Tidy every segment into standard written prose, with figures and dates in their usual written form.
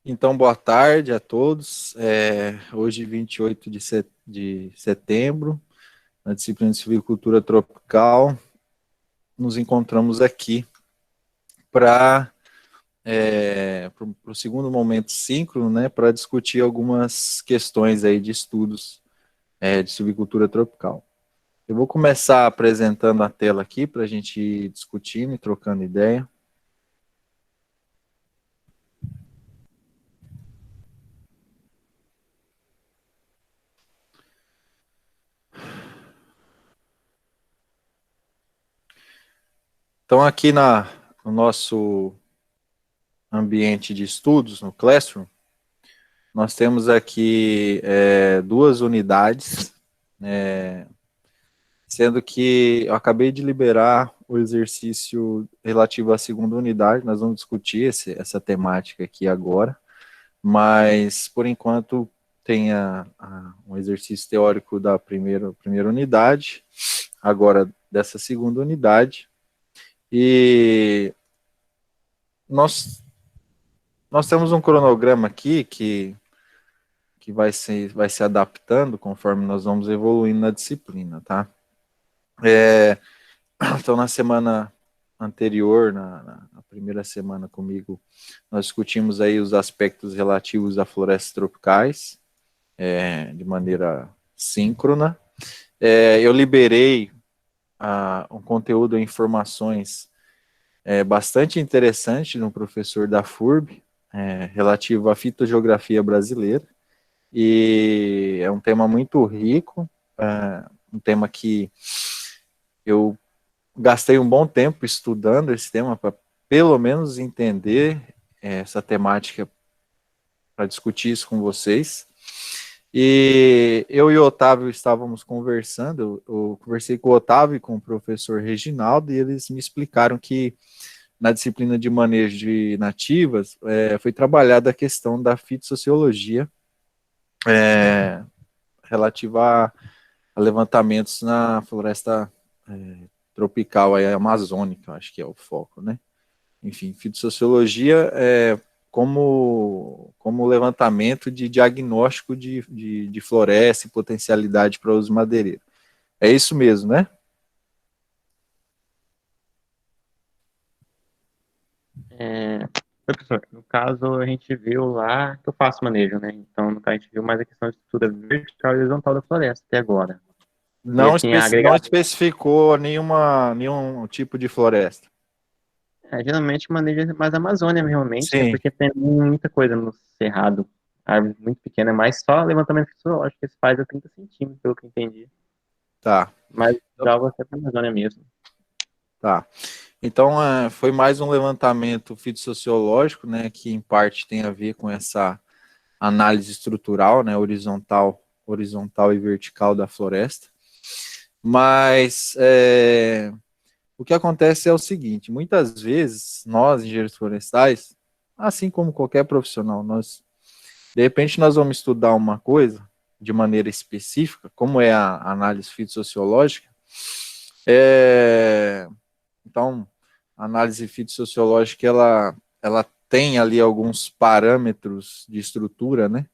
Então, boa tarde a todos. Hoje, 28 de setembro, na disciplina de Silvicultura Tropical, nos encontramos aqui para o segundo momento síncrono, né, para discutir algumas questões aí de estudos de silvicultura tropical. Eu vou começar apresentando a tela aqui para a gente ir discutindo e trocando ideia. Então, aqui no nosso ambiente de estudos, no Classroom, nós temos aqui duas unidades, sendo que eu acabei de liberar o exercício relativo à segunda unidade. Nós vamos discutir essa temática aqui agora, mas, por enquanto, tem um exercício teórico da primeira unidade, agora dessa segunda unidade, e nós temos um cronograma aqui que vai se adaptando conforme nós vamos evoluindo na disciplina, tá? Então, na semana anterior, na primeira semana comigo, nós discutimos aí os aspectos relativos a florestas tropicais, de maneira síncrona. Eu liberei um conteúdo e informações bastante interessante no professor da FURB, relativo à fitogeografia brasileira, e é um tema muito rico, um tema que eu gastei um bom tempo estudando esse tema para pelo menos entender essa temática, para discutir isso com vocês. E eu e o Otávio estávamos conversando, eu conversei com o Otávio e com o professor Reginaldo, e eles me explicaram que na disciplina de manejo de nativas foi trabalhada a questão da fitossociologia relativa a levantamentos na floresta tropical aí, amazônica, acho que é o foco, né? Enfim, fitossociologia como levantamento de diagnóstico de floresta e potencialidade para uso madeireiro. É isso mesmo, né? Professor, no caso a gente viu lá que eu faço manejo, né? Então, no caso, a gente viu mais a questão de estrutura vertical e horizontal da floresta até agora. E assim, Não agregar, especificou nenhum tipo de floresta. geralmente manejo mais a Amazônia realmente, né? Sim, Porque tem muita coisa no cerrado, árvore muito pequena, mas só levantamento fisiológico que se faz a 30 centímetros, pelo que eu entendi. tá. Mas já você é para a Amazônia mesmo. Tá. Então, foi mais um levantamento fitossociológico, né, que em parte tem a ver com essa análise estrutural, né, horizontal e vertical da floresta. Mas o que acontece é o seguinte: muitas vezes nós, engenheiros florestais, assim como qualquer profissional, de repente nós vamos estudar uma coisa de maneira específica, como é a análise fitossociológica. Então, a análise fitossociológica, ela tem ali alguns parâmetros de estrutura, né,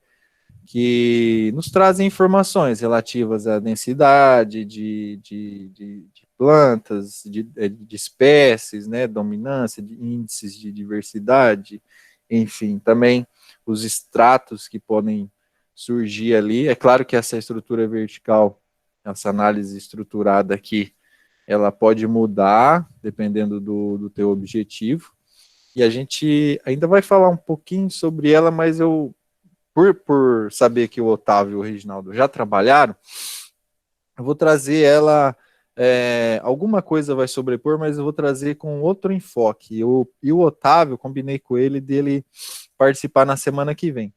que nos trazem informações relativas à densidade de plantas, de espécies, né, dominância, de índices de diversidade, enfim, também os estratos que podem surgir ali. É claro que essa estrutura vertical, essa análise estruturada aqui, ela pode mudar dependendo do teu objetivo, e a gente ainda vai falar um pouquinho sobre ela, mas por saber que o Otávio e o Reginaldo já trabalharam, eu vou trazer ela, alguma coisa vai sobrepor, mas eu vou trazer com outro enfoque. E o Otávio, combinei com ele dele participar na semana que vem.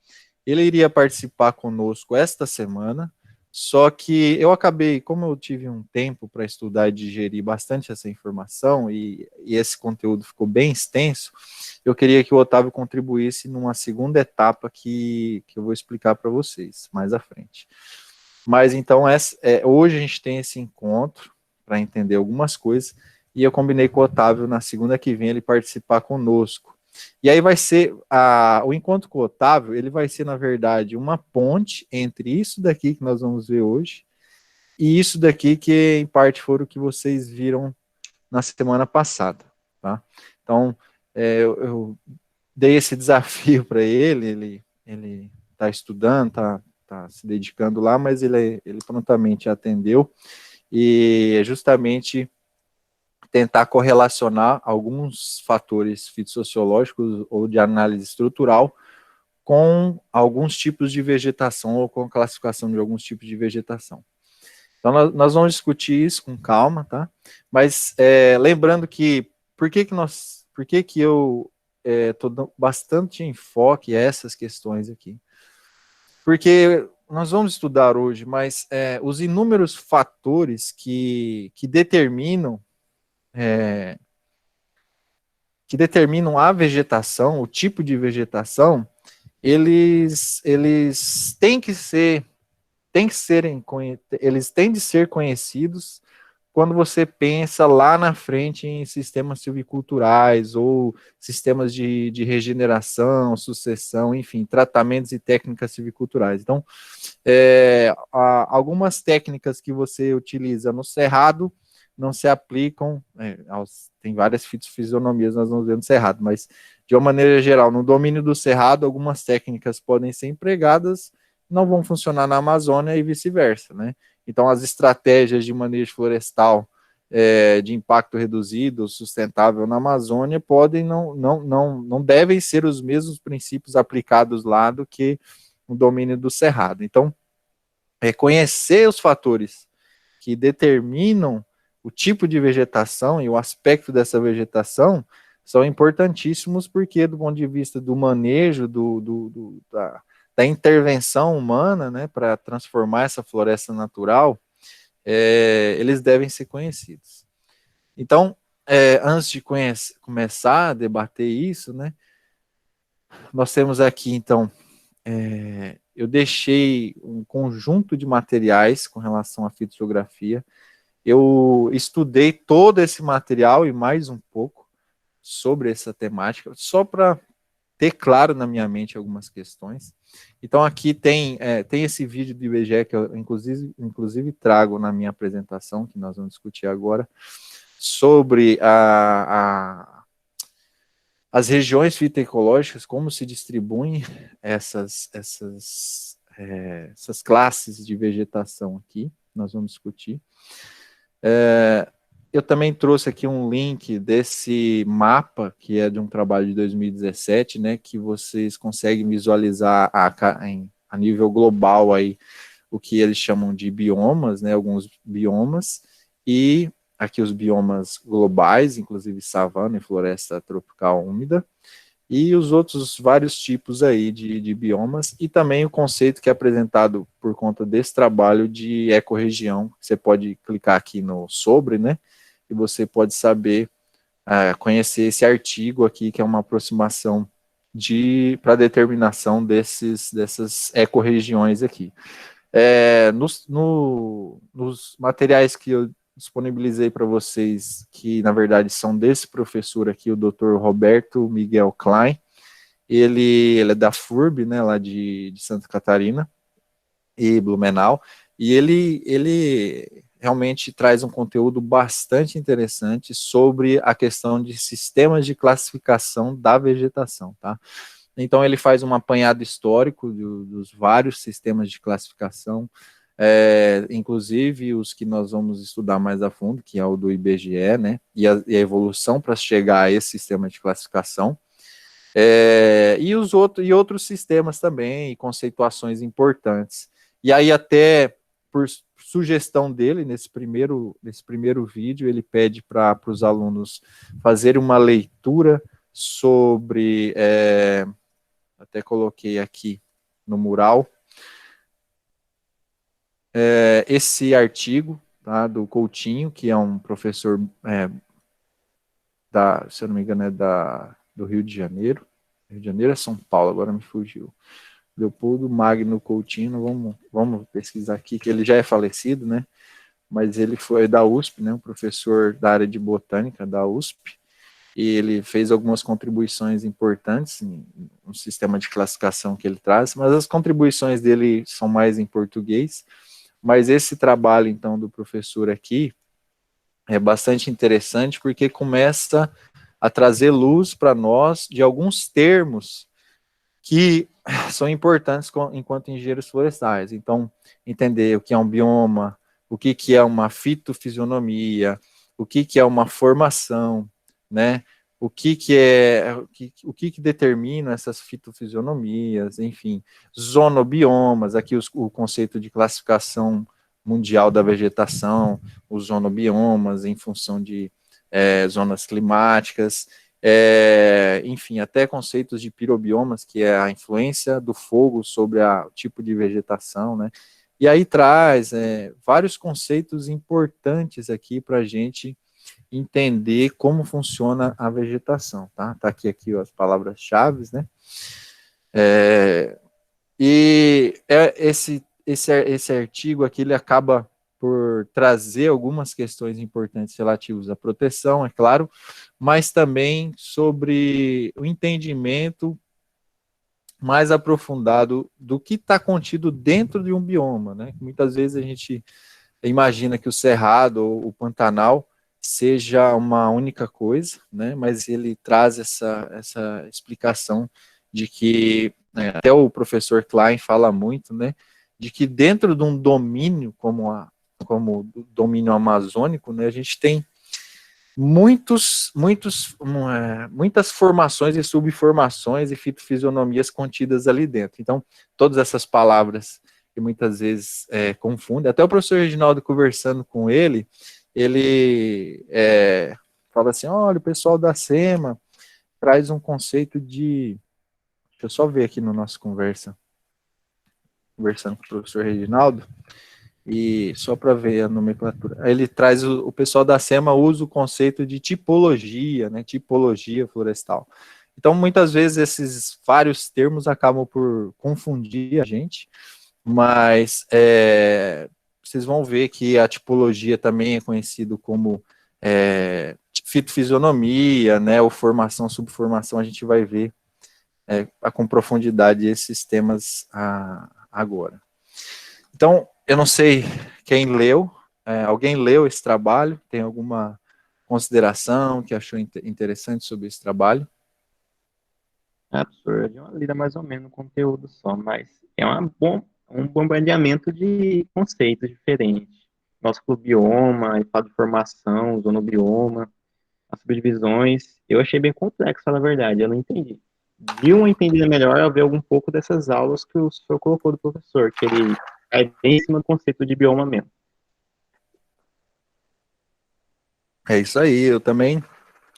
Ele iria participar conosco esta semana, só que eu acabei, como eu tive um tempo para estudar e digerir bastante essa informação, e esse conteúdo ficou bem extenso, eu queria que o Otávio contribuísse numa segunda etapa que eu vou explicar para vocês mais à frente. Mas então, hoje a gente tem esse encontro para entender algumas coisas, e eu combinei com o Otávio na segunda que vem ele participar conosco. E aí vai ser, o encontro com o Otávio, ele vai ser, na verdade, uma ponte entre isso daqui que nós vamos ver hoje e isso daqui que, em parte, foram o que vocês viram na semana passada, tá? Então, eu dei esse desafio para ele está estudando, tá se dedicando lá, mas ele prontamente atendeu, e é justamente tentar correlacionar alguns fatores fitossociológicos ou de análise estrutural com alguns tipos de vegetação ou com a classificação de alguns tipos de vegetação. Então, nós vamos discutir isso com calma, tá? Mas lembrando que por que eu estou dando bastante enfoque a essas questões aqui? Porque nós vamos estudar hoje, mas os inúmeros fatores que determinam a vegetação, o tipo de vegetação, eles eles têm de ser conhecidos quando você pensa lá na frente em sistemas silviculturais ou sistemas de regeneração, sucessão, enfim, tratamentos e técnicas silviculturais. Então, algumas técnicas que você utiliza no cerrado não se aplicam, tem várias fitofisionomias, nós vamos ver no cerrado, mas de uma maneira geral, no domínio do cerrado, algumas técnicas podem ser empregadas, não vão funcionar na Amazônia e vice-versa, né? Então, as estratégias de manejo florestal de impacto reduzido, sustentável na Amazônia, não devem ser os mesmos princípios aplicados lá do que no domínio do cerrado. Então, conhecer os fatores que determinam o tipo de vegetação e o aspecto dessa vegetação são importantíssimos, porque do ponto de vista do manejo, da intervenção humana, né, para transformar essa floresta natural, eles devem ser conhecidos. Então, antes de começar a debater isso, né, nós temos aqui, então, eu deixei um conjunto de materiais com relação à fitogeografia. Eu estudei todo esse material e mais um pouco sobre essa temática, só para ter claro na minha mente algumas questões. Então, aqui tem esse vídeo do IBGE que eu, inclusive, trago na minha apresentação, que nós vamos discutir agora, sobre as regiões fitoecológicas, como se distribuem essas classes de vegetação aqui, nós vamos discutir. Eu também trouxe aqui um link desse mapa, que é de um trabalho de 2017, né, que vocês conseguem visualizar a nível global aí, o que eles chamam de biomas, né, alguns biomas, e aqui os biomas globais, inclusive savana e floresta tropical úmida, e os outros vários tipos aí de biomas, e também o conceito que é apresentado por conta desse trabalho de ecorregião. Você pode clicar aqui no sobre, né, e você pode saber, conhecer esse artigo aqui, que é uma aproximação para determinação dessas ecorregiões aqui. Nos materiais que eu disponibilizei para vocês, que na verdade são desse professor aqui, o Dr. Roberto Miguel Klein, ele é da FURB, né, lá de Santa Catarina e Blumenau, e ele realmente traz um conteúdo bastante interessante sobre a questão de sistemas de classificação da vegetação, tá? Então ele faz um apanhado histórico dos vários sistemas de classificação, inclusive os que nós vamos estudar mais a fundo, que é o do IBGE, né, e a evolução para chegar a esse sistema de classificação, e outros sistemas também, e conceituações importantes. E aí até, por sugestão dele, nesse primeiro vídeo, ele pede para os alunos fazerem uma leitura sobre, até coloquei aqui no mural, esse artigo, tá, do Coutinho, que é um professor se eu não me engano, do Rio de Janeiro. Rio de Janeiro é São Paulo, agora me fugiu. Leopoldo Magno Coutinho, vamos pesquisar aqui, que ele já é falecido, né? Mas ele foi da USP, né? Um professor da área de botânica da USP. e ele fez algumas contribuições importantes no sistema de classificação que ele traz, mas as contribuições dele são mais em português, mas esse trabalho, então, do professor aqui é bastante interessante, porque começa a trazer luz para nós de alguns termos que são importantes enquanto engenheiros florestais. Então, entender o que é um bioma, o que é uma fitofisionomia, o que é uma formação, né? O que determina essas fitofisionomias, enfim, zonobiomas, aqui o conceito de classificação mundial da vegetação, os zonobiomas em função de zonas climáticas, enfim, até conceitos de pirobiomas, que é a influência do fogo sobre o tipo de vegetação, né? E aí traz vários conceitos importantes aqui para a gente entender como funciona a vegetação, tá? Tá aqui ó, as palavras-chave, né? Esse artigo aqui, ele acaba por trazer algumas questões importantes relativas à proteção, é claro, mas também sobre o entendimento mais aprofundado do que está contido dentro de um bioma, né? Muitas vezes a gente imagina que o cerrado ou o Pantanal seja uma única coisa, né? Mas ele traz essa explicação de que, até o professor Klein fala muito, né? De que dentro de um domínio como o domínio amazônico, né? A gente tem muitas formações e subformações e fitofisionomias contidas ali dentro. Então, todas essas palavras que muitas vezes confundem, até o professor Reginaldo, conversando com ele fala assim, olha, o pessoal da SEMA traz um conceito de... Deixa eu só ver aqui no nosso conversando com o professor Reginaldo, e só para ver a nomenclatura, ele traz o pessoal da SEMA usa o conceito de tipologia, né, tipologia florestal. Então, muitas vezes, esses vários termos acabam por confundir a gente, mas vocês vão ver que a tipologia também é conhecido como fitofisionomia, né, ou formação, subformação, a gente vai ver com profundidade esses temas agora. Então, eu não sei quem leu, alguém leu esse trabalho, tem alguma consideração que achou interessante sobre esse trabalho? Professor, eu dei uma lida mais ou menos no conteúdo só, mas é um bombardeamento de conceitos diferentes. Nosso bioma, estado de formação, zonobioma, as subdivisões. Eu achei bem complexo, na verdade, eu não entendi. De uma entendida melhor ao ver algum pouco dessas aulas que o senhor colocou do professor, que ele é bem em cima do conceito de bioma mesmo. É isso aí, eu também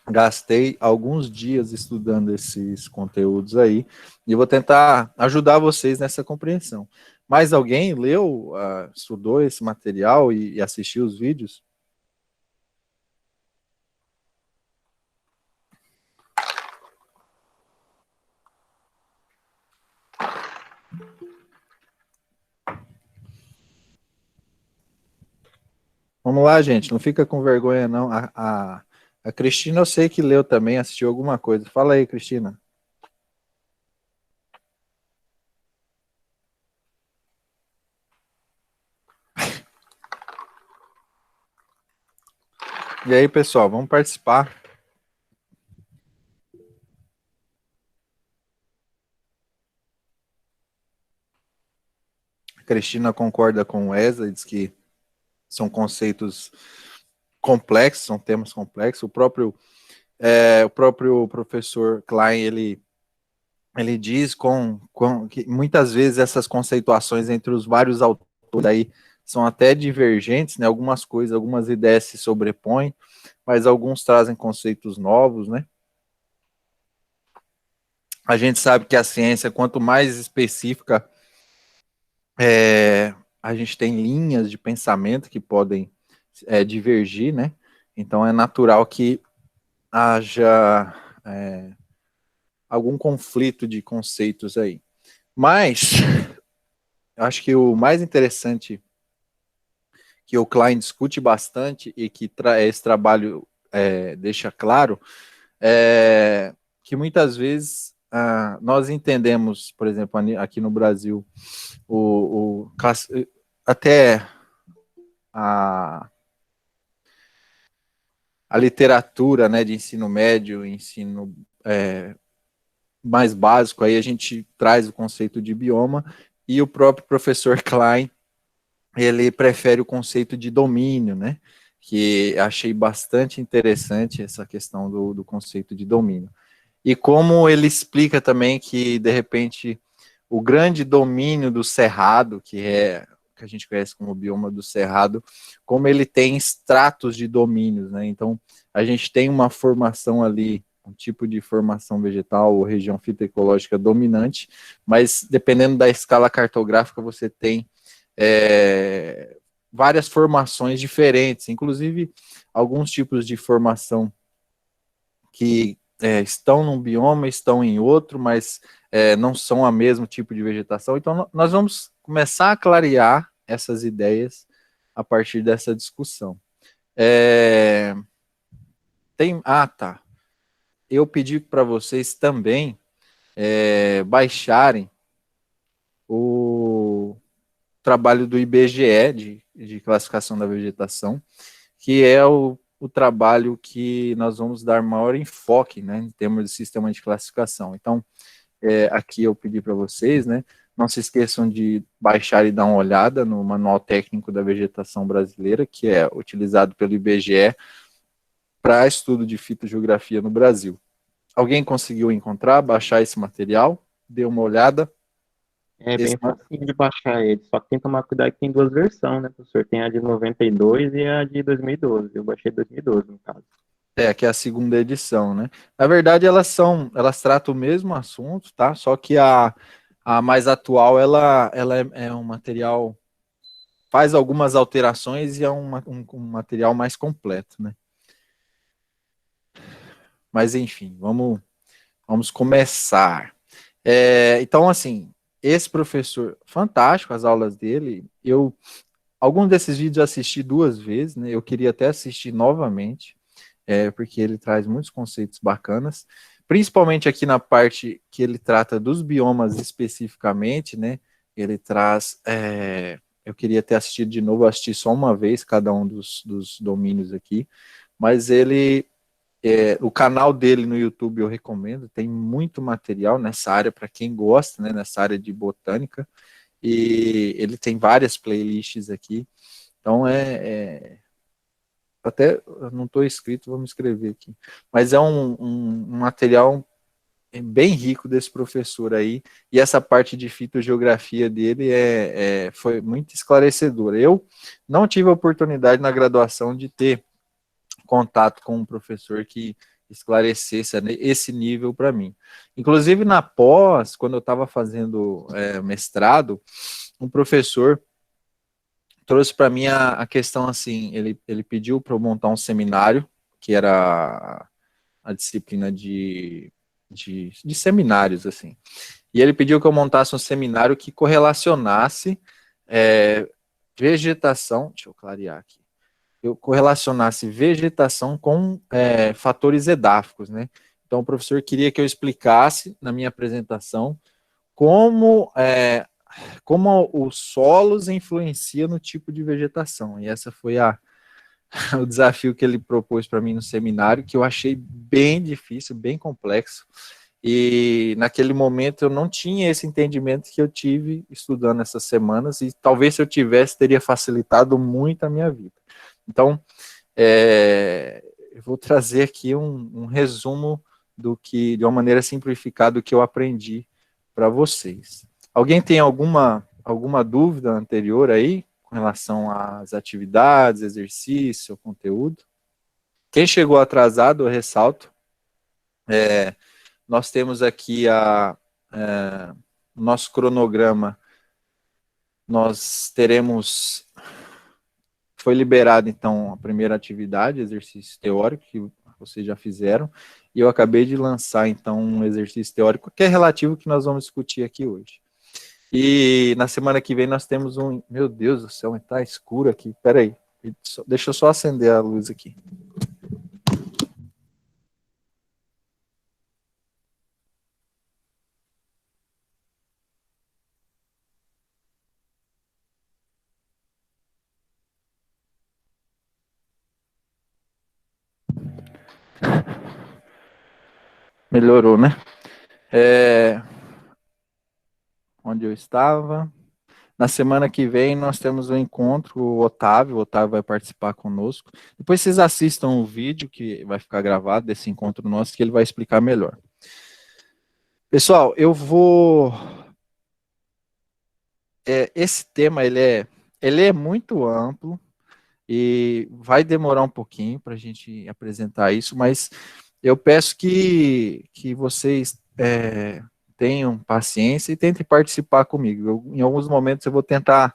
gastei alguns dias estudando esses conteúdos aí, e vou tentar ajudar vocês nessa compreensão. Mais alguém leu, estudou esse material e assistiu os vídeos? Vamos lá, gente, não fica com vergonha, não. A Cristina, eu sei que leu também, assistiu alguma coisa. Fala aí, Cristina. E aí, pessoal, vamos participar. A Cristina concorda com o Wesley, diz que são conceitos complexos, são temas complexos. O próprio professor Klein, ele diz que muitas vezes essas conceituações entre os vários autores aí são até divergentes, né? Algumas coisas, algumas ideias se sobrepõem, mas alguns trazem conceitos novos, né? A gente sabe que a ciência, quanto mais específica, a gente tem linhas de pensamento que podem divergir, né? Então é natural que haja algum conflito de conceitos aí. Mas eu acho que o mais interessante que o Klein discute bastante e que esse trabalho deixa claro que muitas vezes nós entendemos, por exemplo, aqui no Brasil, até a literatura, né, de ensino médio, ensino mais básico, aí a gente traz o conceito de bioma, e o próprio professor Klein, ele prefere o conceito de domínio, né, que achei bastante interessante essa questão do conceito de domínio. E como ele explica também que, de repente, o grande domínio do Cerrado, que a gente conhece como bioma do Cerrado, como ele tem estratos de domínios, né? Então, a gente tem uma formação ali, um tipo de formação vegetal ou região fitoecológica dominante, mas dependendo da escala cartográfica, você tem várias formações diferentes, inclusive alguns tipos de formação que estão num bioma, estão em outro, mas não são a mesmo tipo de vegetação. Então, nós vamos começar a clarear essas ideias a partir dessa discussão. Tá. Eu pedi para vocês também baixarem o trabalho do IBGE de classificação da vegetação, que é o trabalho que nós vamos dar maior enfoque, né, em termos de sistema de classificação. Então, aqui eu pedi para vocês, né, não se esqueçam de baixar e dar uma olhada no Manual Técnico da Vegetação Brasileira, que é utilizado pelo IBGE para estudo de fitogeografia no Brasil. Alguém conseguiu encontrar, baixar esse material? Dê uma olhada. É bem facinho de baixar ele, só que tem que tomar cuidado que tem duas versões, né, professor? Tem a de 92 e a de 2012. Eu baixei 2012, no caso. Que é a segunda edição, né? Na verdade, elas tratam o mesmo assunto, tá? Só que a mais atual, ela é um material, faz algumas alterações e é um material mais completo, né? Mas, enfim, vamos começar. Então, assim, esse professor, fantástico as aulas dele, alguns desses vídeos eu assisti 2 vezes, né? Eu queria até assistir novamente, porque ele traz muitos conceitos bacanas, principalmente aqui na parte que ele trata dos biomas especificamente, né? Ele traz. Eu queria ter assistido de novo, eu assisti só uma vez cada um dos domínios aqui, mas o canal dele no YouTube eu recomendo, tem muito material nessa área para quem gosta, né? Nessa área de botânica, e ele tem várias playlists aqui, então até não estou escrito, vamos escrever aqui. Mas é um material bem rico desse professor aí, e essa parte de fitogeografia dele foi muito esclarecedora. Eu não tive a oportunidade na graduação de ter contato com um professor que esclarecesse esse nível para mim. Inclusive na pós, quando eu estava fazendo mestrado, um professor trouxe para mim a questão assim, ele pediu para eu montar um seminário, que era a disciplina de seminários, assim. E ele pediu que eu montasse um seminário que correlacionasse vegetação, deixa eu clarear aqui, eu correlacionasse vegetação com fatores edáficos, né? Então o professor queria que eu explicasse na minha apresentação como os solos influenciam no tipo de vegetação. E essa foi o desafio que ele propôs para mim no seminário, que eu achei bem difícil, bem complexo. E naquele momento eu não tinha esse entendimento que eu tive estudando essas semanas, e talvez se eu tivesse, teria facilitado muito a minha vida. Então, eu vou trazer aqui um resumo de uma maneira simplificada, do que eu aprendi para vocês. Alguém tem alguma dúvida anterior aí, com relação às atividades, exercício, conteúdo? Quem chegou atrasado, eu ressalto, nós temos aqui o nosso cronograma, nós teremos, foi liberado então a primeira atividade, exercício teórico, que vocês já fizeram, e eu acabei de lançar então um exercício teórico que é relativo ao que nós vamos discutir aqui hoje. E na semana que vem nós temos meu Deus do céu, está escuro aqui, peraí, deixa eu só acender a luz aqui. Melhorou, né? É, onde eu estava. Na semana que vem nós temos um encontro, o Otávio vai participar conosco. Depois vocês assistam o vídeo que vai ficar gravado desse encontro nosso, que ele vai explicar melhor. Pessoal, eu vou. Esse tema ele é muito amplo e vai demorar um pouquinho para a gente apresentar isso, mas eu peço que vocês tenham paciência e tentem participar comigo. Em alguns momentos eu vou tentar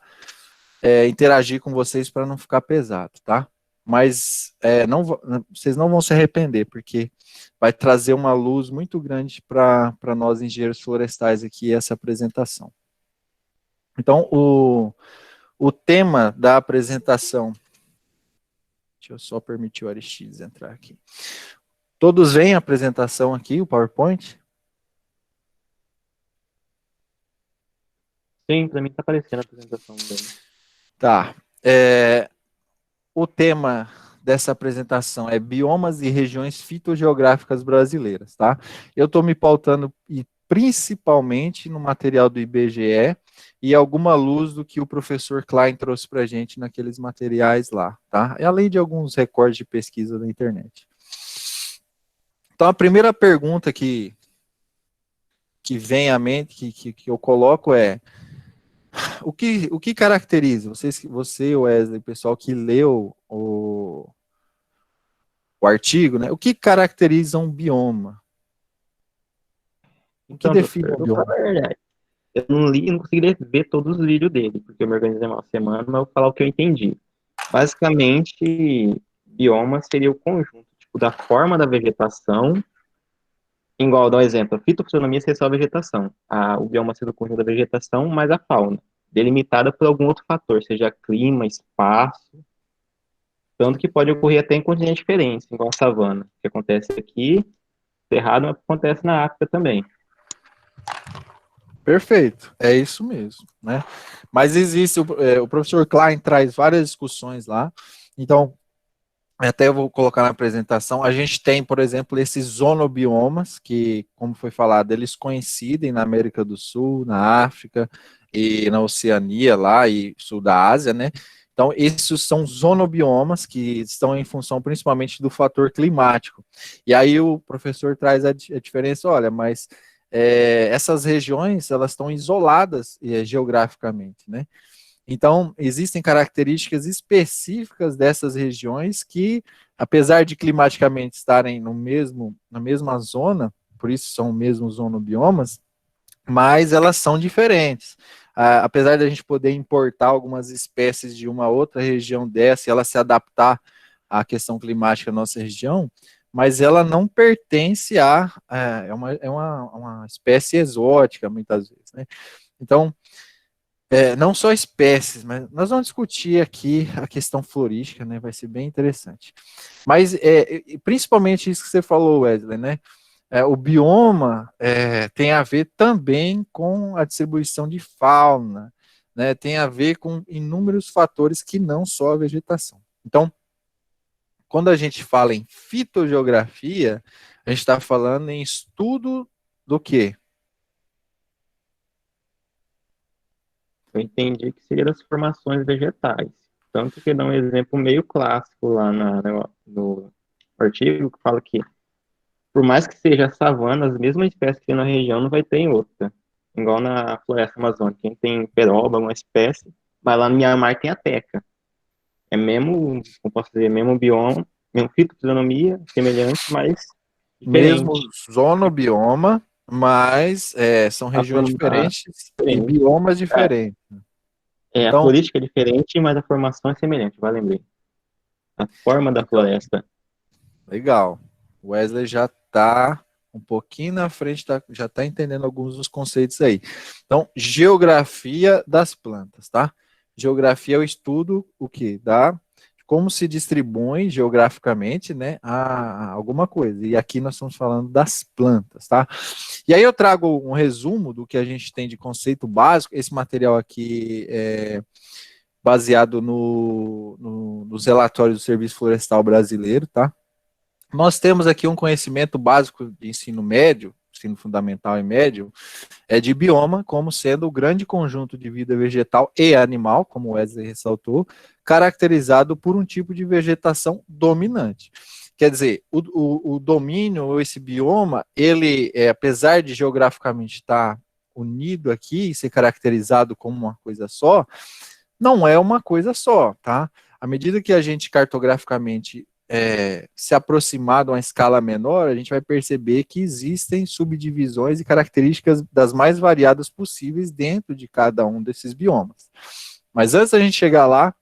interagir com vocês para não ficar pesado, tá? Mas não, vocês não vão se arrepender, porque vai trazer uma luz muito grande para nós engenheiros florestais aqui essa apresentação. Então, o tema da apresentação, deixa eu só permitir o Aristides entrar aqui. Todos veem a apresentação aqui, o PowerPoint? Sim, para mim está aparecendo a apresentação dele. Tá. O tema dessa apresentação é biomas e regiões fitogeográficas brasileiras, tá? Eu estou me pautando principalmente no material do IBGE e alguma luz do que o professor Klein trouxe para a gente naqueles materiais lá, tá? E além de alguns recortes de pesquisa da internet. Então, a primeira pergunta que vem à mente, que eu coloco é: o que caracteriza, você, Wesley, o pessoal que leu o artigo, né? O que caracteriza um bioma? O que Então, define professor, um eu vou bioma? falar a verdade. Eu não li e não consegui ver todos os vídeos dele, porque eu me organizei uma semana, mas eu vou falar o que eu entendi. Basicamente, bioma seria o conjunto, tipo, da forma da vegetação, igual, dar um exemplo, a fitopsonomia seria só a vegetação, o bioma seria o conjunto da vegetação mais a fauna, delimitada por algum outro fator, seja clima, espaço, tanto que pode ocorrer até em continentes diferentes, igual a savana, que acontece aqui, cerrado, mas acontece na África também. Perfeito, é isso mesmo, né? Mas existe, o professor Klein traz várias discussões lá, então, até eu vou colocar na apresentação, a gente tem, por exemplo, esses zonobiomas, que, como foi falado, eles coincidem na América do Sul, na África e na Oceania lá, e sul da Ásia, né? Então, esses são zonobiomas que estão em função principalmente do fator climático. E aí o professor traz a diferença, olha, mas essas regiões, elas estão isoladas geograficamente, né? Então, existem características específicas dessas regiões que, apesar de climaticamente estarem na mesma zona, por isso são mesmos zonobiomas, mas elas são diferentes. Apesar de a gente poder importar algumas espécies de uma outra região dessa e ela se adaptar à questão climática da nossa região, mas ela não pertence uma espécie exótica, muitas vezes, né? Então, não só espécies, mas nós vamos discutir aqui a questão florística, né? Vai ser bem interessante. Mas principalmente isso que você falou, Wesley, né? O bioma tem a ver também com a distribuição de fauna, né? Tem a ver com inúmeros fatores que não só a vegetação. Então, quando a gente fala em fitogeografia, a gente está falando em estudo do quê? Eu entendi que seria das formações vegetais. Tanto que dá um exemplo meio clássico lá no artigo, que fala que, por mais que seja savana, as mesmas espécies que tem na região não vai ter em outra. Igual na floresta amazônica. Quem tem peroba, uma espécie, mas lá no Mianmar tem a teca. É mesmo, como posso dizer, mesmo bioma, mesmo fitofisionomia, semelhante, mas Mesmo diferente. zonobioma, mas são A regiões forma diferentes e diferente. biomas diferentes. A Então, florística é diferente, mas a formação é semelhante, vai lembrar. A forma da então, floresta. legal. O Wesley já está um pouquinho na frente, já está entendendo alguns dos conceitos aí. Então, geografia das plantas, tá? Geografia é o estudo, o que? Como se distribui geograficamente, né, a alguma coisa. E aqui nós estamos falando das plantas, tá? E aí eu trago um resumo do que a gente tem de conceito básico. Esse material aqui é baseado nos relatórios do Serviço Florestal Brasileiro, tá? Nós temos aqui um conhecimento básico de ensino médio, ensino fundamental e médio, de bioma como sendo o grande conjunto de vida vegetal e animal, como o Wesley ressaltou, caracterizado por um tipo de vegetação dominante. Quer dizer, o domínio, ou esse bioma, ele, apesar de geograficamente estar unido aqui e ser caracterizado como uma coisa só, não é uma coisa só, tá? À medida que a gente cartograficamente se aproximar de uma escala menor, a gente vai perceber que existem subdivisões e características das mais variadas possíveis dentro de cada um desses biomas. Mas antes da gente chegar lá,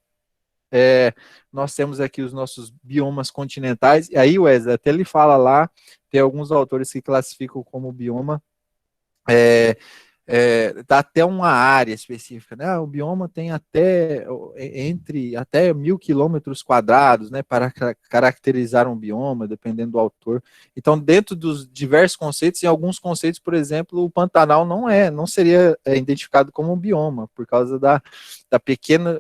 nós temos aqui os nossos biomas continentais, e aí, Wesley, até ele fala lá, tem alguns autores que classificam como bioma dá até uma área específica, né? O bioma tem até 1.000 km², né, para caracterizar um bioma, dependendo do autor. Então, dentro dos diversos conceitos, em alguns conceitos, por exemplo, o Pantanal não seria identificado como um bioma, por causa da pequena,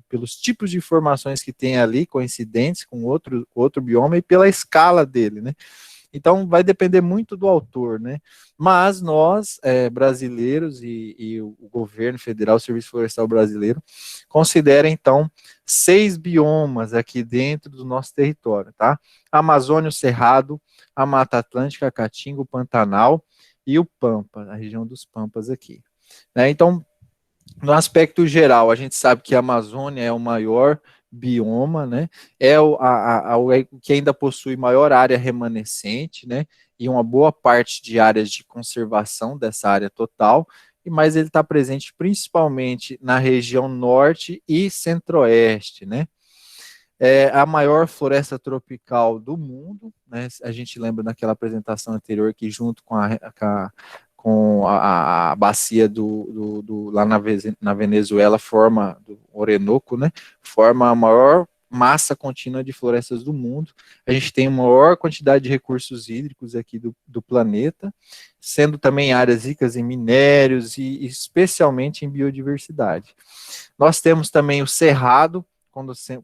pelos tipos de informações que tem ali, coincidentes com outro bioma, e pela escala dele, né? Então, vai depender muito do autor, né? Mas nós, brasileiros e o governo federal, o Serviço Florestal Brasileiro, considera, então, 6 biomas aqui dentro do nosso território, tá? Amazônia, o Cerrado, a Mata Atlântica, a Caatinga, o Pantanal e o Pampa, a região dos Pampas aqui. Né? Então, no aspecto geral, a gente sabe que a Amazônia é o maior bioma, né? O que ainda possui maior área remanescente, né? E uma boa parte de áreas de conservação dessa área total, mas ele está presente principalmente na região norte e centro-oeste, né? É a maior floresta tropical do mundo, né? A gente lembra naquela apresentação anterior que junto com a bacia lá na Venezuela forma do Orinoco, né? Forma a maior massa contínua de florestas do mundo. A gente tem a maior quantidade de recursos hídricos aqui do planeta, sendo também áreas ricas em minérios e especialmente em biodiversidade. Nós temos também o Cerrado,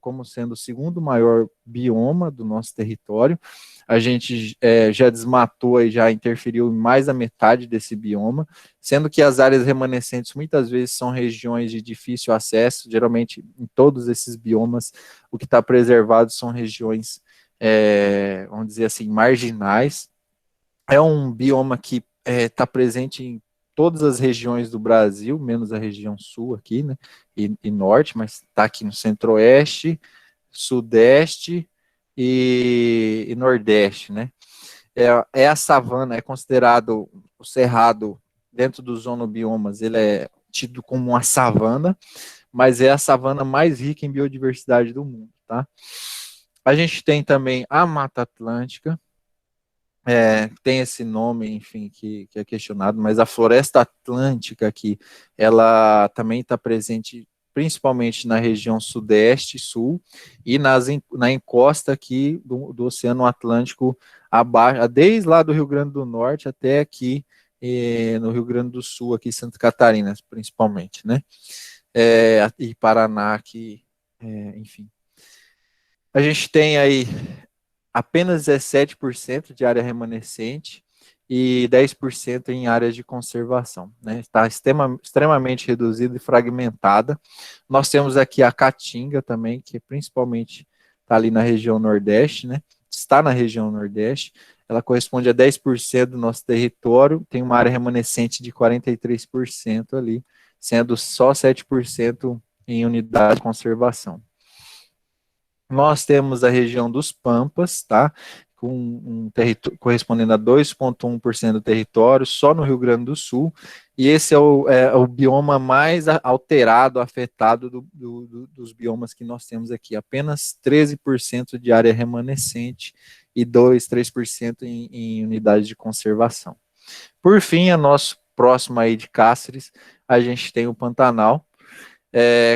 como sendo o segundo maior bioma do nosso território. A gente já desmatou e já interferiu em mais da metade desse bioma, sendo que as áreas remanescentes muitas vezes são regiões de difícil acesso. Geralmente, em todos esses biomas, o que está preservado são regiões, vamos dizer assim, marginais. É um bioma que está presente em todas as regiões do Brasil, menos a região sul aqui, né, e norte, mas está aqui no centro-oeste, sudeste e nordeste, né. É a savana, é considerado o cerrado dentro dos zonobiomas, ele é tido como uma savana, mas é a savana mais rica em biodiversidade do mundo, tá. A gente tem também a Mata Atlântica, tem esse nome, enfim, que é questionado, mas a floresta atlântica aqui, ela também está presente principalmente na região sudeste e sul, e na encosta aqui do Oceano Atlântico, abaixo, desde lá do Rio Grande do Norte até aqui no Rio Grande do Sul, aqui em Santa Catarina, principalmente, né? E Paraná aqui, enfim. A gente tem aí apenas 17% de área remanescente e 10% em áreas de conservação, né? Está extremamente reduzida e fragmentada. Nós temos aqui a Caatinga também, que principalmente está ali na região Nordeste, né? Está na região Nordeste. Ela corresponde a 10% do nosso território, tem uma área remanescente de 43% ali, sendo só 7% em unidade de conservação. Nós temos a região dos Pampas, tá? Com correspondendo a 2,1% do território, só no Rio Grande do Sul, e esse é o bioma mais alterado, afetado dos biomas que nós temos aqui. Apenas 13% de área remanescente e 3% em unidade de conservação. Por fim, a nosso próximo aí de Cáceres, a gente tem o Pantanal,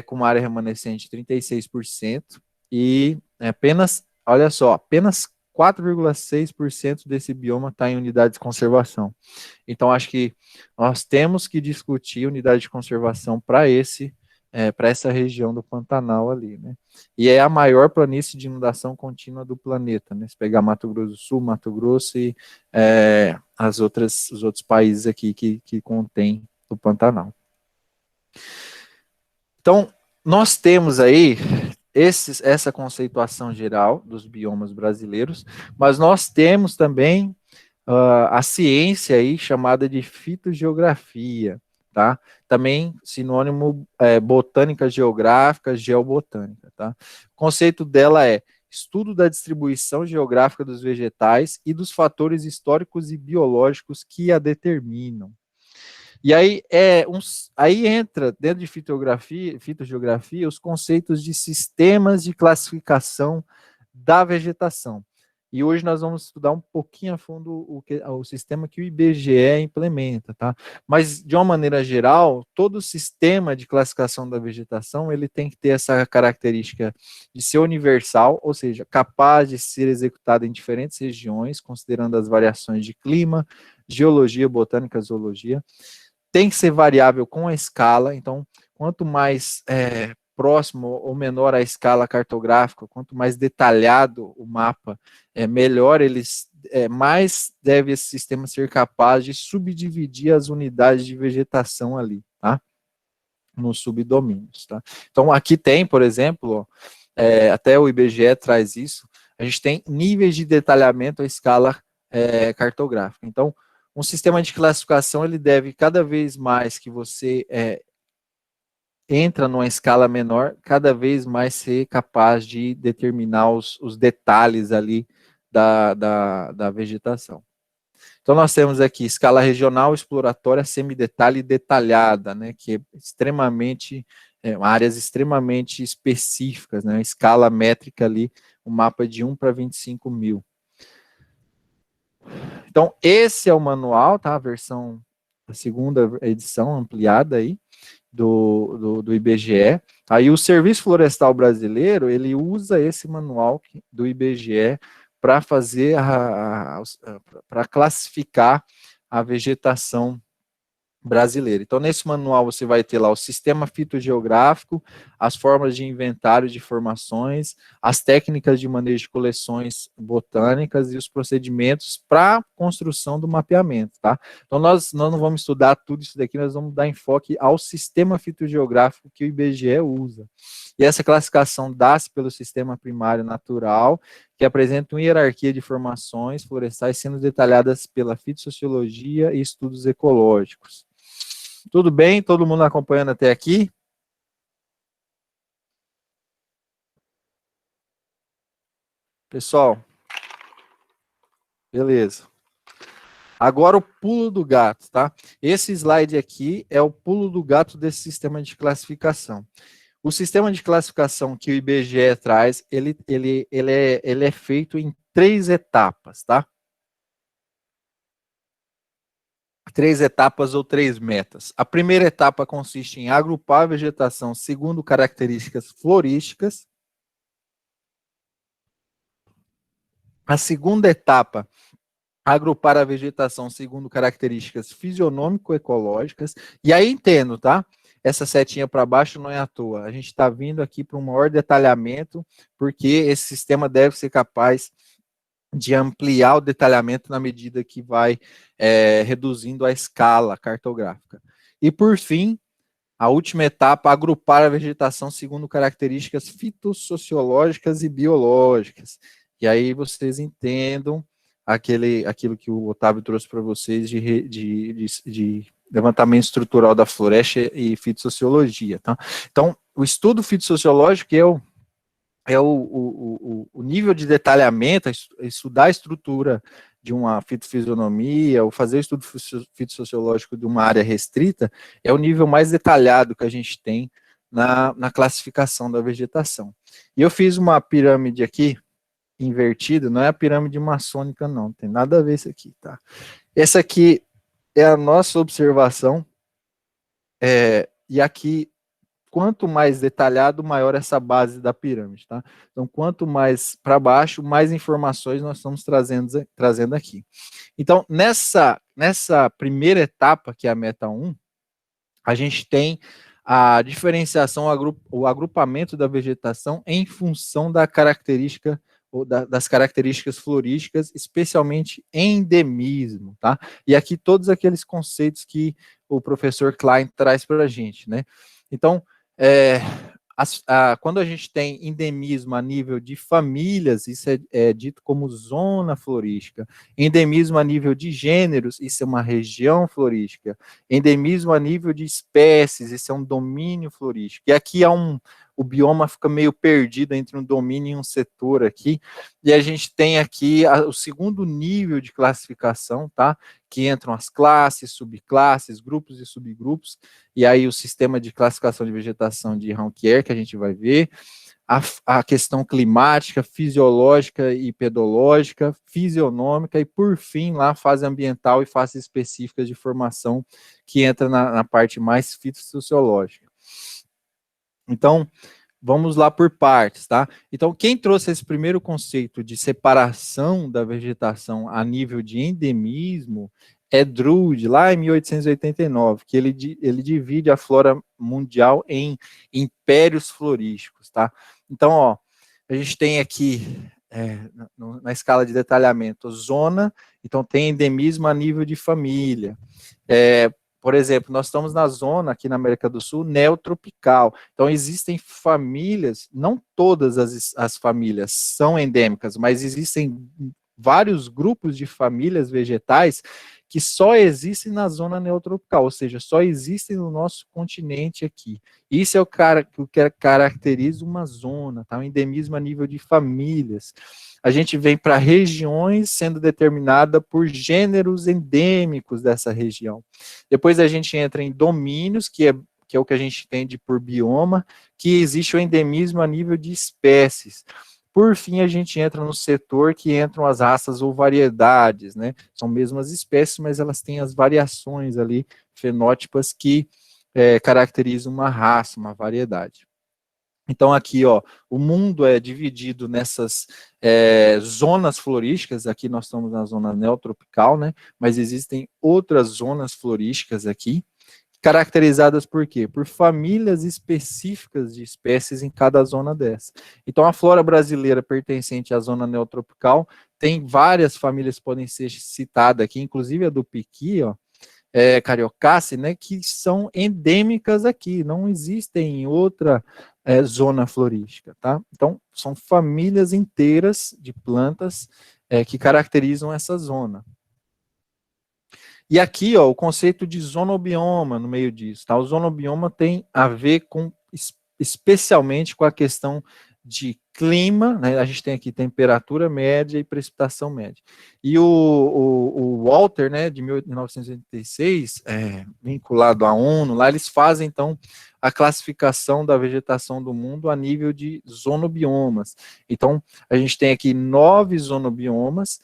com uma área remanescente de 36%, e apenas, olha só, apenas 4,6% desse bioma está em unidade de conservação. Então, acho que nós temos que discutir unidade de conservação para esse para essa região do Pantanal ali, né? E é a maior planície de inundação contínua do planeta, né? Se pegar Mato Grosso do Sul, Mato Grosso e os outros países aqui que contém o Pantanal. Então, nós temos aí essa conceituação geral dos biomas brasileiros, mas nós temos também a ciência aí chamada de fitogeografia, tá? Também sinônimo botânica geográfica, geobotânica, tá? O conceito dela é estudo da distribuição geográfica dos vegetais e dos fatores históricos e biológicos que a determinam. E aí, aí entra, dentro de fitogeografia, os conceitos de sistemas de classificação da vegetação. E hoje nós vamos estudar um pouquinho a fundo o sistema que o IBGE implementa, tá? Mas, de uma maneira geral, todo sistema de classificação da vegetação, ele tem que ter essa característica de ser universal, ou seja, capaz de ser executado em diferentes regiões, considerando as variações de clima, geologia, botânica, zoologia. Tem que ser variável com a escala, então, quanto mais próximo ou menor a escala cartográfica, quanto mais detalhado o mapa, melhor mais deve esse sistema ser capaz de subdividir as unidades de vegetação ali, tá? Nos subdomínios, tá? Então, aqui tem, por exemplo, até o IBGE traz isso, a gente tem níveis de detalhamento à escala cartográfica. Então, um sistema de classificação, ele deve, cada vez mais que você entra numa escala menor, cada vez mais ser capaz de determinar os detalhes ali da vegetação. Então, nós temos aqui escala regional, exploratória, semidetalhe e detalhada, né, que é extremamente, áreas extremamente específicas, né, escala métrica ali, um mapa de 1 para 25 mil. Então, esse é o manual, tá? A versão, a segunda edição ampliada aí do IBGE. Aí o Serviço Florestal Brasileiro, ele usa esse manual do IBGE para fazer, para classificar a vegetação brasileira. Então, nesse manual você vai ter lá o sistema fitogeográfico, as formas de inventário de formações, as técnicas de manejo de coleções botânicas e os procedimentos para construção do mapeamento, tá? Então, nós não vamos estudar tudo isso daqui, nós vamos dar enfoque ao sistema fitogeográfico que o IBGE usa. E essa classificação dá-se pelo sistema primário natural, que apresenta uma hierarquia de formações florestais sendo detalhadas pela fitossociologia e estudos ecológicos. Tudo bem? Todo mundo acompanhando até aqui? Pessoal, beleza. Agora o pulo do gato, tá? Esse slide aqui é o pulo do gato desse sistema de classificação. O sistema de classificação que o IBGE traz, ele é feito em 3 etapas, tá? 3 etapas ou 3 metas. A primeira etapa consiste em agrupar a vegetação segundo características florísticas. A segunda etapa, agrupar a vegetação segundo características fisionômico-ecológicas. E aí entendo, tá? Essa setinha para baixo não é à toa. A gente está vindo aqui para um maior detalhamento, porque esse sistema deve ser capaz de ampliar o detalhamento na medida que vai reduzindo a escala cartográfica. E, por fim, a última etapa, agrupar a vegetação segundo características fitossociológicas e biológicas. E aí vocês entendam aquilo que o Otávio trouxe para vocês de levantamento estrutural da floresta e fitossociologia. Tá? Então, o estudo fitossociológico é o nível de detalhamento, estudar a estrutura de uma fitofisionomia, ou fazer o estudo fitossociológico de uma área restrita, é o nível mais detalhado que a gente tem na classificação da vegetação. E eu fiz uma pirâmide aqui, invertida, não é a pirâmide maçônica não, tem nada a ver isso aqui, tá? Essa aqui é a nossa observação, e aqui quanto mais detalhado, maior essa base da pirâmide, tá? Então, quanto mais para baixo, mais informações nós estamos trazendo aqui. Então, nessa primeira etapa, que é a meta 1, a gente tem a diferenciação, o agrupamento da vegetação em função da característica ou das características florísticas, especialmente endemismo, tá? E aqui todos aqueles conceitos que o professor Klein traz para a gente, né? Então, quando a gente tem endemismo a nível de famílias, isso é dito como zona florística. Endemismo a nível de gêneros, isso é uma região florística. Endemismo a nível de espécies, isso é um domínio florístico. E aqui o bioma fica meio perdido entre um domínio e um setor aqui, e a gente tem aqui o segundo nível de classificação, tá? Que entram as classes, subclasses, grupos e subgrupos, e aí o sistema de classificação de vegetação de Raunquier, que a gente vai ver, a questão climática, fisiológica e pedológica, fisionômica, e por fim, lá, a fase ambiental e fases específicas de formação, que entra na parte mais fitossociológica. Então, vamos lá por partes, tá? Então, quem trouxe esse primeiro conceito de separação da vegetação a nível de endemismo é Drude, lá em 1889, que ele divide a flora mundial em impérios florísticos, tá? Então, ó, a gente tem aqui, na escala de detalhamento, zona, então tem endemismo a nível de família. Por exemplo, nós estamos na zona, aqui na América do Sul, neotropical. Então, existem famílias, não todas as famílias são endêmicas, mas existem vários grupos de famílias vegetais que só existem na zona neotropical, ou seja, só existem no nosso continente aqui. Isso é o que caracteriza uma zona, tá? Um endemismo a nível de famílias. A gente vem para regiões sendo determinada por gêneros endêmicos dessa região. Depois a gente entra em domínios, que é o que a gente entende por bioma, que existe o endemismo a nível de espécies. Por fim, a gente entra no setor que entram as raças ou variedades, né? São mesmas espécies, mas elas têm as variações ali, fenótipas, que caracterizam uma raça, uma variedade. Então, aqui, ó, o mundo é dividido nessas zonas florísticas. Aqui nós estamos na zona neotropical, né? Mas existem outras zonas florísticas aqui, caracterizadas por quê? Por famílias específicas de espécies em cada zona dessa. Então, a flora brasileira pertencente à zona neotropical tem várias famílias que podem ser citadas aqui, inclusive a do piqui, ó, cariocaceae, né, que são endêmicas aqui, não existem em outra zona florística, tá? Então, são famílias inteiras de plantas que caracterizam essa zona. E aqui, ó, o conceito de zonobioma no meio disso, tá? O zonobioma tem a ver com, especialmente com a questão de clima, né? A gente tem aqui temperatura média e precipitação média. E o Walter, né, de 1986, vinculado à ONU, lá eles fazem, então, a classificação da vegetação do mundo a nível de zonobiomas. Então, a gente tem aqui 9 zonobiomas,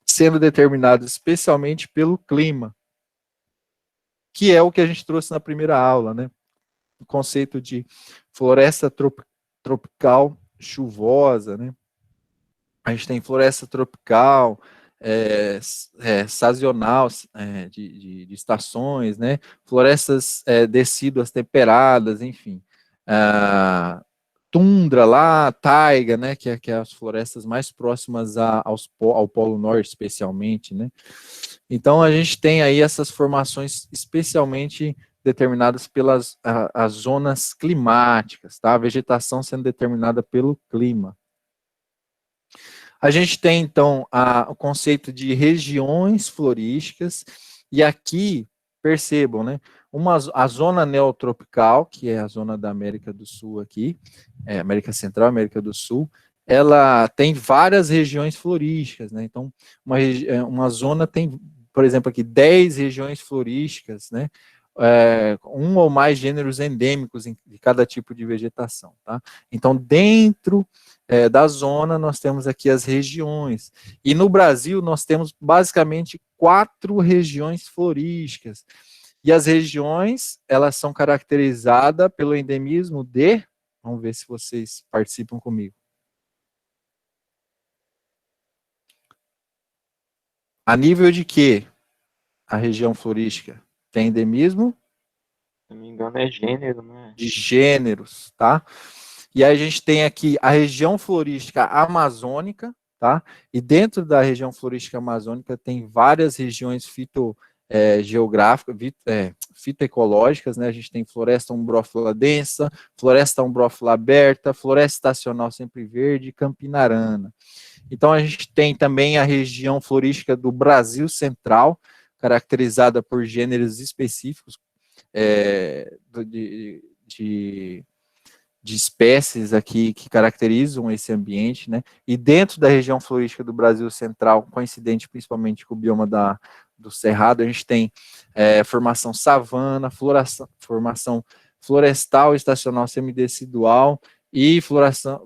sendo determinados especialmente pelo clima, que é o que a gente trouxe na primeira aula, né? O conceito de floresta tropical chuvosa, né? A gente tem floresta tropical, sazonal, de estações, né? Florestas decíduas temperadas, enfim. Tundra lá, taiga, né? Que é as florestas mais próximas ao Polo Norte, especialmente, né? Então, a gente tem aí essas formações especialmente determinadas pelas as zonas climáticas, tá? A vegetação sendo determinada pelo clima. A gente tem, então, o conceito de regiões florísticas, e aqui, percebam, né? A zona neotropical, que é a zona da América do Sul aqui, América Central, América do Sul, ela tem várias regiões florísticas, né? Então, uma zona tem, por exemplo, aqui 10 regiões florísticas, né? Um ou mais gêneros endêmicos de cada tipo de vegetação, tá? Então, dentro da zona, nós temos aqui as regiões. E no Brasil, nós temos basicamente 4 regiões florísticas. E as regiões, elas são caracterizadas pelo endemismo de... Vamos ver se vocês participam comigo. A nível de que a região florística tem endemismo? Se não me engano, é gênero, né? De gêneros, tá? E aí a gente tem aqui a região florística amazônica, tá? E dentro da região florística amazônica tem várias regiões geográficas, fitoecológicas, né? A gente tem floresta umbrófila densa, floresta umbrófila aberta, floresta estacional sempre verde, campinarana. Então a gente tem também a região florística do Brasil Central, caracterizada por gêneros específicos de espécies aqui que caracterizam esse ambiente, né? E dentro da região florística do Brasil Central, coincidente principalmente com o bioma do Cerrado, a gente tem formação savana, formação florestal estacional semidecidual e floresta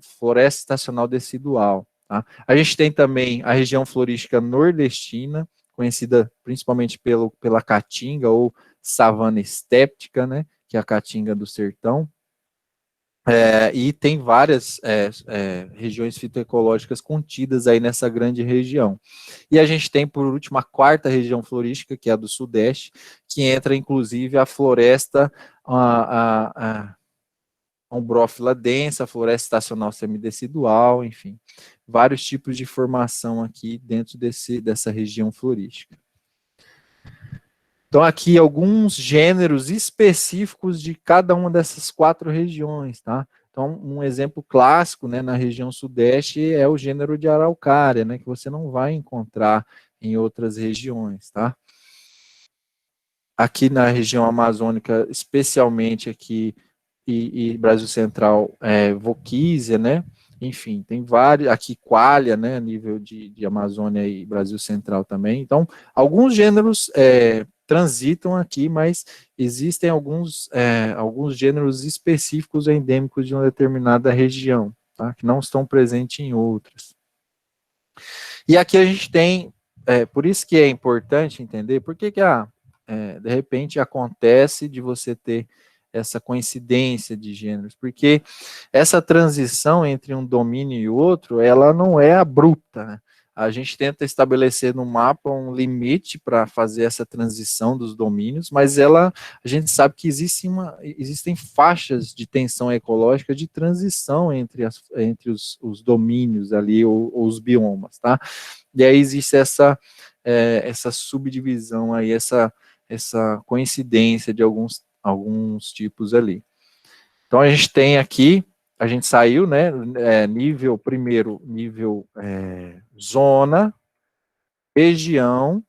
estacional decidual. Tá? A gente tem também a região florística nordestina, conhecida principalmente pela caatinga ou savana estéptica, né? Que é a caatinga do sertão. E tem várias regiões fitoecológicas contidas aí nessa grande região. E a gente tem, por último, a quarta região florística, que é a do Sudeste, que entra, inclusive, a floresta a umbrófila densa, a floresta estacional semidecidual, enfim, vários tipos de formação aqui dentro dessa região florística. Então, aqui alguns gêneros específicos de cada uma dessas 4 regiões, tá? Então, um exemplo clássico, né, na região sudeste é o gênero de araucária, né, que você não vai encontrar em outras regiões, tá? Aqui na região amazônica, especialmente aqui, e Brasil Central, Vochysia, né? Enfim, tem vários, aqui Qualia, né, a nível de Amazônia e Brasil Central também. Então, alguns gêneros transitam aqui, mas existem alguns gêneros específicos endêmicos de uma determinada região, tá, que não estão presentes em outras. E aqui a gente tem, por isso que é importante entender, por que de repente acontece de você ter essa coincidência de gêneros, porque essa transição entre um domínio e outro, ela não é abrupta, né? A gente tenta estabelecer no mapa um limite para fazer essa transição dos domínios, mas a gente sabe que existem faixas de tensão ecológica de transição entre os domínios ali, ou os biomas, tá? E aí existe essa subdivisão aí, essa coincidência de alguns tipos ali. Então a gente tem aqui, a gente saiu, né, nível zona, região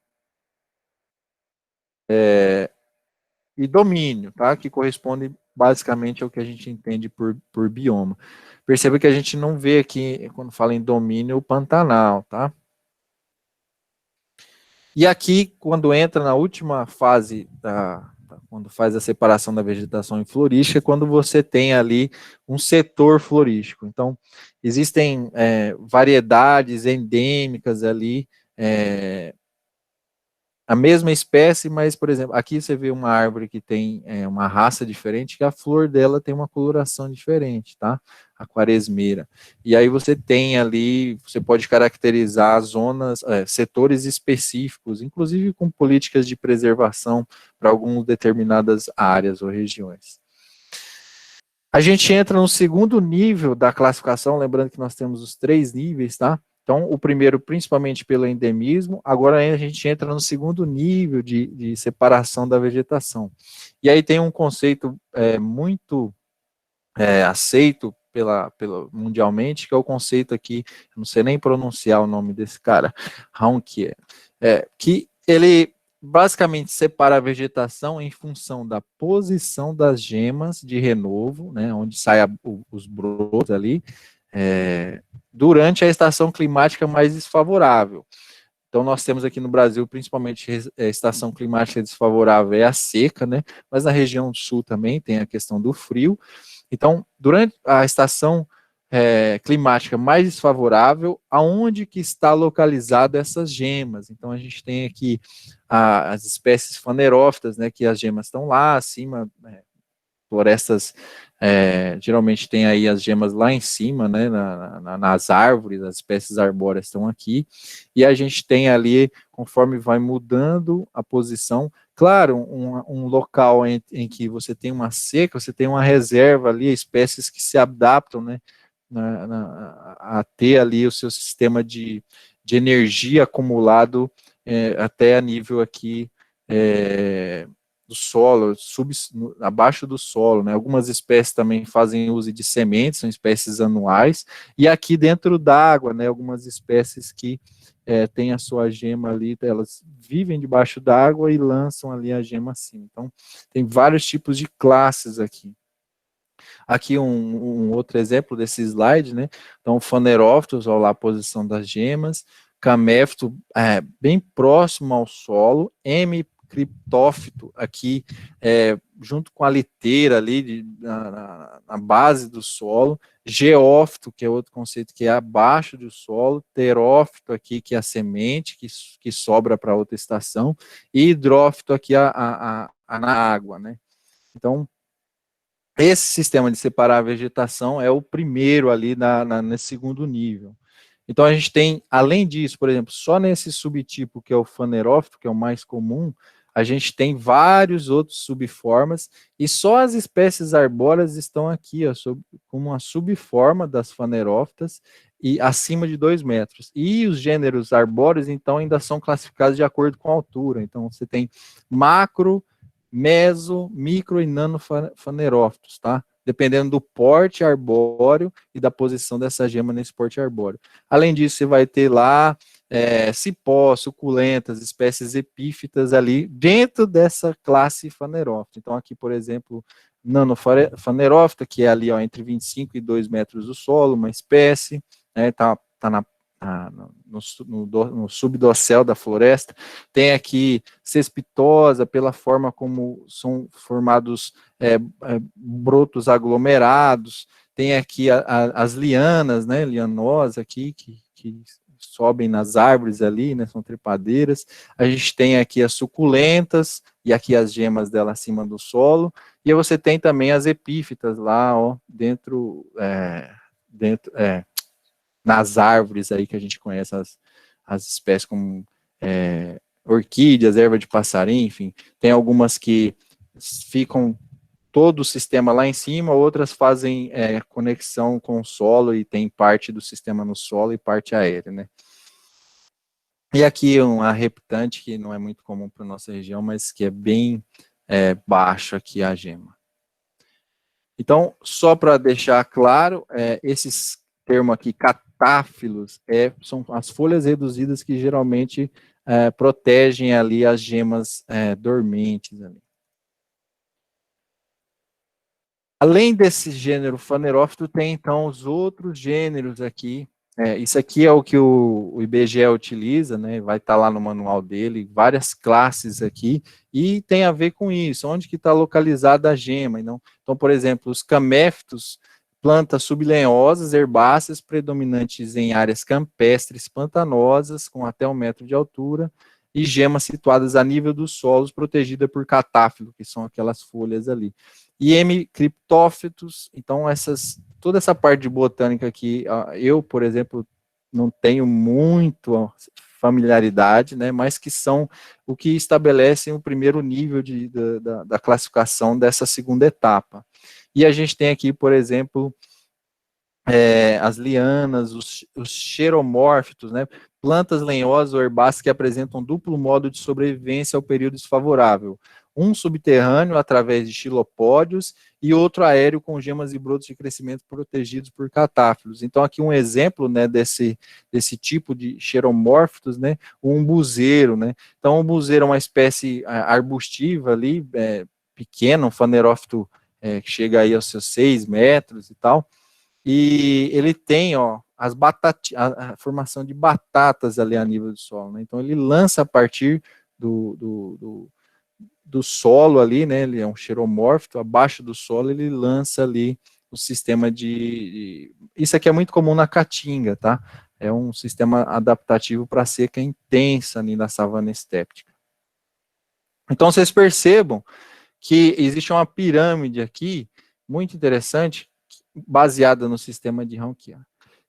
e domínio, tá? Que corresponde basicamente ao que a gente entende por bioma. Perceba que a gente não vê aqui, quando fala em domínio, o Pantanal, tá? E aqui, quando entra na última fase quando faz a separação da vegetação em florística, quando você tem ali um setor florístico. Então, existem variedades endêmicas ali, a mesma espécie, mas, por exemplo, aqui você vê uma árvore que tem uma raça diferente, que a flor dela tem uma coloração diferente, tá? A quaresmeira. E aí você tem ali, você pode caracterizar zonas, setores específicos, inclusive com políticas de preservação para algumas determinadas áreas ou regiões. A gente entra no segundo nível da classificação, lembrando que nós temos os 3 níveis, tá? Então, o primeiro, principalmente pelo endemismo, agora a gente entra no segundo nível de separação da vegetação. E aí tem um conceito muito aceito mundialmente, que é o conceito aqui, não sei nem pronunciar o nome desse cara, Raunkier, que ele basicamente separa a vegetação em função da posição das gemas de renovo, né, onde saem os brotos ali, durante a estação climática mais desfavorável. Então, nós temos aqui no Brasil, principalmente, a estação climática desfavorável é a seca, né? Mas na região sul também tem a questão do frio. Então, durante a estação climática mais desfavorável, aonde que está localizada essas gemas? Então, a gente tem aqui as espécies fanerófitas, né? Que as gemas estão lá acima, florestas geralmente tem aí as gemas lá em cima, né, nas árvores, as espécies arbóreas estão aqui, e a gente tem ali, conforme vai mudando a posição, claro, um local em que você tem uma seca, você tem uma reserva ali, espécies que se adaptam, né, a ter ali o seu sistema de energia acumulado até a nível aqui do solo, abaixo do solo, né? Algumas espécies também fazem uso de sementes, são espécies anuais, e aqui dentro d'água, né? Algumas espécies que têm a sua gema ali, elas vivem debaixo d'água e lançam ali a gema acima. Então, tem vários tipos de classes aqui. Aqui um outro exemplo desse slide, né? Então, Phanerophytos, olha lá a posição das gemas, Caméfito, bem próximo ao solo, M. Criptófito, aqui, junto com a liteira ali, na base do solo, Geófito, que é outro conceito que é abaixo do solo, Terófito aqui, que é a semente, que sobra para outra estação, e Hidrófito aqui, na água, né? Então, esse sistema de separar a vegetação é o primeiro ali nesse segundo nível. Então, a gente tem, além disso, por exemplo, só nesse subtipo que é o Phanerófito, que é o mais comum, a gente tem vários outros subformas, e só as espécies arbóreas estão aqui, ó, como uma subforma das Phanerófitas, e acima de 2 metros. E os gêneros arbóreos, então, ainda são classificados de acordo com a altura. Então, você tem macro, meso, micro e nano fanerófitos, tá? Dependendo do porte arbóreo e da posição dessa gema nesse porte arbóreo. Além disso, você vai ter lá cipós, suculentas, espécies epífitas ali dentro dessa classe fanerófita. Então, aqui, por exemplo, nanofanerófita, que é ali ó, entre 25 e 2 metros do solo, uma espécie, tá no subdossel da floresta. Tem aqui cespitosa, pela forma como são formados brotos aglomerados. Tem aqui as lianas, né, lianosa aqui, que sobem nas árvores ali, né, são trepadeiras. A gente tem aqui as suculentas, e aqui as gemas dela acima do solo. E você tem também as epífitas lá, ó, nas árvores aí que a gente conhece as espécies como orquídeas, erva de passarinho, enfim. Tem algumas que ficam todo o sistema lá em cima, outras fazem conexão com o solo e tem parte do sistema no solo e parte aérea, né? E aqui um arreptante que não é muito comum para a nossa região, mas que é bem baixo aqui a gema. Então, só para deixar claro, esses termos aqui, catáfilos, são as folhas reduzidas que geralmente protegem ali as gemas dormentes. Ali. Além desse gênero fanerófito, tem então os outros gêneros aqui. Isso aqui é o que o IBGE utiliza, né? Vai estar lá no manual dele, várias classes aqui, e tem a ver com isso, onde que está localizada a gema. Então, por exemplo, os caméfitos, plantas sublenhosas, herbáceas, predominantes em áreas campestres pantanosas, com até 1 metro de altura, e gemas situadas a nível dos solos, protegida por catáfilo, que são aquelas folhas ali. E M. criptófitos, então toda essa parte de botânica aqui, eu, por exemplo, não tenho muito familiaridade, né, mas que são o que estabelecem o primeiro nível da classificação dessa segunda etapa. E a gente tem aqui, por exemplo, as lianas, os xeromórfitos, né, plantas lenhosas ou herbáceas que apresentam duplo modo de sobrevivência ao período desfavorável. Um subterrâneo, através de xilopódios, e outro aéreo com gemas e brotos de crescimento protegidos por catáfilos. Então, aqui um exemplo, né, desse tipo de xeromórfitos, né, o umbuzeiro, né. Então, o umbuzeiro é uma espécie arbustiva ali, pequena, um fanerófito que chega aí aos seus 6 metros e tal, e ele tem, ó, a formação de batatas ali a nível do solo, né? Então ele lança a partir do solo ali, né? Ele é um xeromórfito, abaixo do solo ele lança ali o sistema isso aqui é muito comum na caatinga, tá? É um sistema adaptativo para seca intensa ali na savana estéptica. Então vocês percebam que existe uma pirâmide aqui, muito interessante, baseada no sistema de Rankine,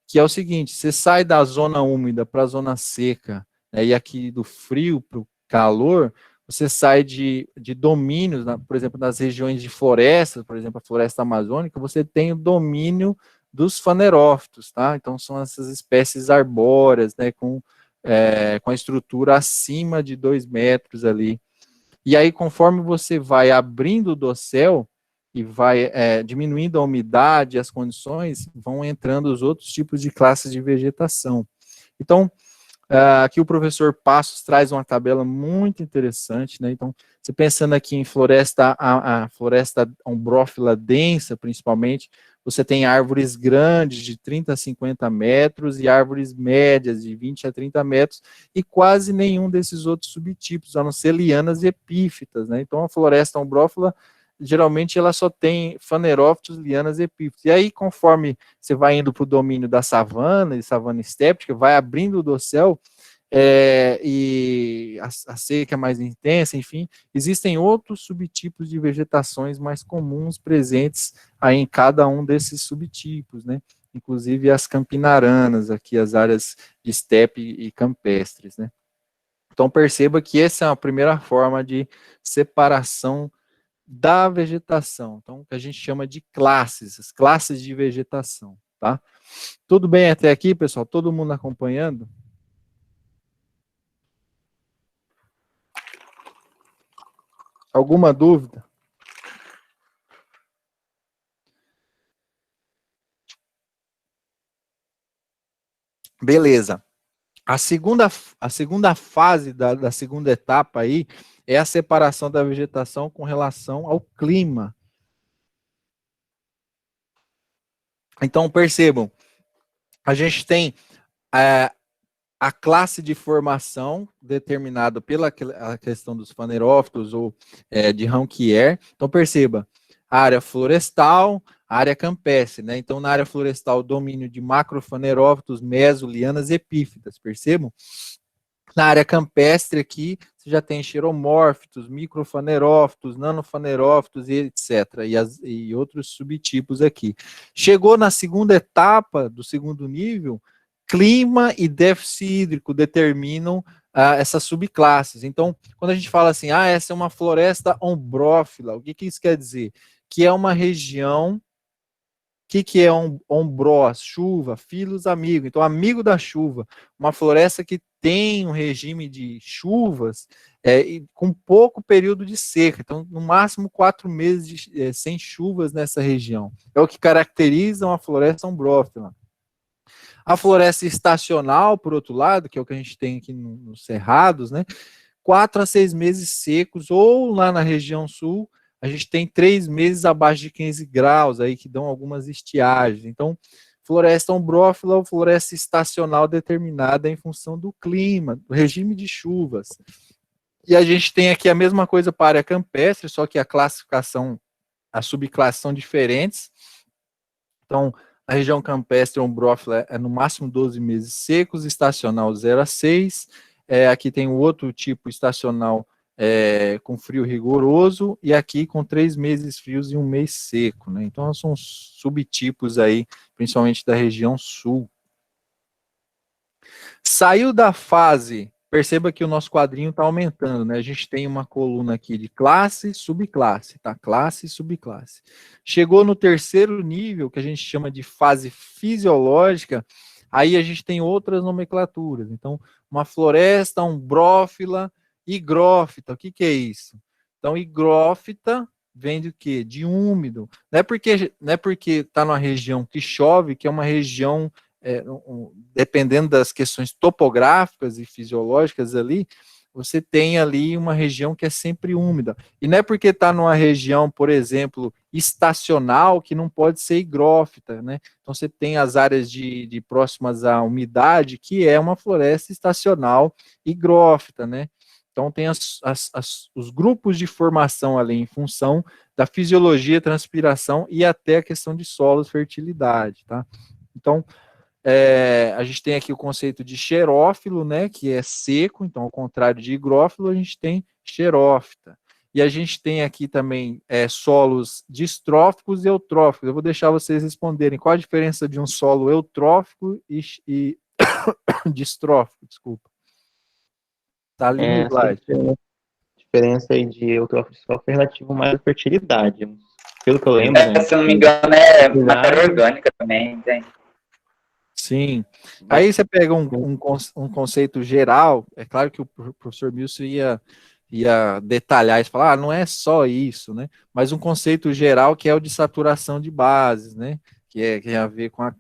que é o seguinte: você sai da zona úmida para a zona seca, né, e aqui do frio para o calor, você sai de domínios, por exemplo, nas regiões de floresta, por exemplo, a floresta amazônica, você tem o domínio dos fanerófitos, tá? Então, são essas espécies arbóreas, né, com a estrutura acima de 2 metros ali. E aí, conforme você vai abrindo o dossel e vai diminuindo a umidade, as condições, vão entrando os outros tipos de classes de vegetação. Então, aqui o professor Passos traz uma tabela muito interessante, né? Então, você pensando aqui em floresta, a floresta ombrófila densa, principalmente, você tem árvores grandes de 30 a 50 metros e árvores médias de 20 a 30 metros e quase nenhum desses outros subtipos, a não ser lianas e epífitas, né? Então, a floresta ombrófila, geralmente, ela só tem fanerófitos, lianas e epífitas. E aí, conforme você vai indo para o domínio da savana, e savana estéptica, vai abrindo o dossel, e a seca é mais intensa, enfim, existem outros subtipos de vegetações mais comuns presentes aí em cada um desses subtipos, né? Inclusive as campinaranas, aqui as áreas de estepe e campestres, né? Então perceba que essa é a primeira forma de separação da vegetação, então que a gente chama de classes, as classes de vegetação, tá? Tudo bem até aqui, pessoal? Todo mundo acompanhando? Alguma dúvida? Beleza. A segunda fase da segunda etapa aí é a separação da vegetação com relação ao clima. Então, percebam, a gente tem a classe de formação determinada pela a questão dos fanerófitos ou de Rankine. Então, perceba, a área florestal, a área campestre, né? Então, na área florestal, o domínio de macrofanerófitos, meso, lianas e epífitas, percebam? Na área campestre aqui, você já tem xeromórfitos, microfanerófitos, nanofanerófitos e etc. E outros subtipos aqui. Chegou na segunda etapa do segundo nível, clima e déficit hídrico determinam essas subclasses. Então, quando a gente fala assim, essa é uma floresta ombrófila, o que isso quer dizer? Que é uma região. O que é ombrós? Chuva, filos, amigo. Então, amigo da chuva. Uma floresta que tem um regime de chuvas com pouco período de seca. Então, no máximo 4 meses sem chuvas nessa região. É o que caracteriza uma floresta ombrófila. A floresta estacional, por outro lado, que é o que a gente tem aqui nos cerrados, né? 4 a 6 meses secos, ou lá na região sul, a gente tem 3 meses abaixo de 15 graus, aí que dão algumas estiagens. Então, floresta ombrófila ou floresta estacional determinada em função do clima, do regime de chuvas. E a gente tem aqui a mesma coisa para a área campestre, só que a classificação, as subclasses são diferentes. Então, a região campestre ombrófila é no máximo 12 meses secos, estacional 0 a 6. Aqui tem o outro tipo estacional com frio rigoroso, e aqui com 3 meses frios e 1 mês seco, né? Então, são subtipos aí, principalmente da região sul. Saiu da fase, perceba que o nosso quadrinho está aumentando, né? A gente tem uma coluna aqui de classe, subclasse, tá? Classe e subclasse. Chegou no terceiro nível, que a gente chama de fase fisiológica, aí a gente tem outras nomenclaturas. Então, uma floresta ombrófila, higrófita. O que é isso? Então, higrófita vem do quê? De úmido. Não é porque está numa região que chove, que é uma região dependendo das questões topográficas e fisiológicas ali, você tem ali uma região que é sempre úmida. E não é porque está numa região, por exemplo, estacional, que não pode ser higrófita, né? Então você tem as áreas de próximas à umidade, que é uma floresta estacional higrófita, né? Então tem os grupos de formação ali em função da fisiologia, transpiração e até a questão de solos, fertilidade, tá? Então, a gente tem aqui o conceito de xerófilo, né, que é seco, então ao contrário de higrófilo, a gente tem xerófita. e a gente tem aqui também solos distróficos e eutróficos. Eu vou deixar vocês responderem qual a diferença de um solo eutrófico e distrófico, desculpa. Tá ali no slide. Essa diferença aí de eutrófico e distrófico é relativo mais à fertilidade. Pelo que eu lembro, né? Se eu não me engano, é matéria orgânica também, tem. Sim. Aí você pega um conceito geral, é claro que o professor Milson ia detalhar e falar, não é só isso, né? Mas um conceito geral que é o de saturação de bases, né? Que tem a ver com a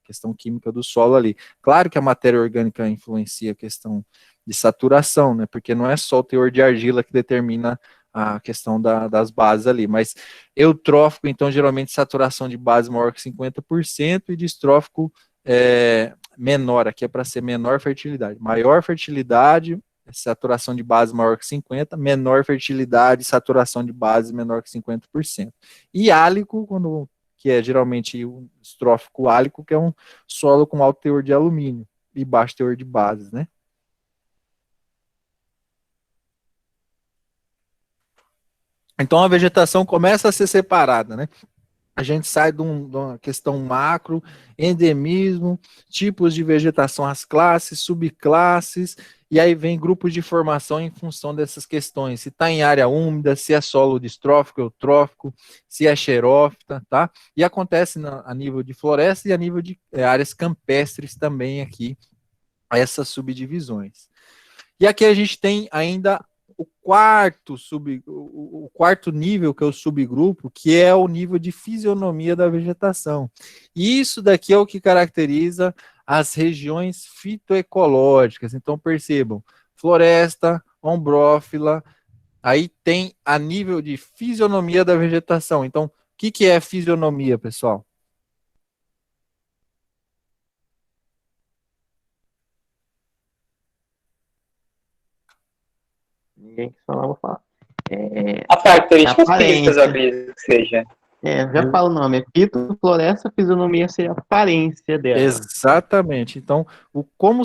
questão química do solo ali. Claro que a matéria orgânica influencia a questão de saturação, né? Porque não é só o teor de argila que determina a questão das bases ali, mas eutrófico, então, geralmente saturação de base maior que 50% e distrófico menor, aqui é para ser menor fertilidade. Maior fertilidade, saturação de base maior que 50%, menor fertilidade, saturação de base menor que 50%. E álico, que é geralmente o distrófico álico, que é um solo com alto teor de alumínio e baixo teor de bases, né? Então a vegetação começa a ser separada, né? A gente sai de uma questão macro, endemismo, tipos de vegetação, as classes, subclasses, e aí vem grupos de formação em função dessas questões. Se está em área úmida, se é solo distrófico, eutrófico, se é xerófita, tá? E acontece a nível de floresta e a nível de áreas campestres também aqui, essas subdivisões. E aqui a gente tem ainda o quarto nível, que é o subgrupo, que é o nível de fisionomia da vegetação. E isso daqui é o que caracteriza as regiões fitoecológicas. Então, percebam, floresta, ombrófila, aí tem a nível de fisionomia da vegetação. Então, o que é fisionomia, pessoal? Ninguém quis falar, vou falar. A características físicas, eu acredito que seja. Já fala o nome, é fito, floresta, fisionomia seria a aparência dela. Exatamente. Então, como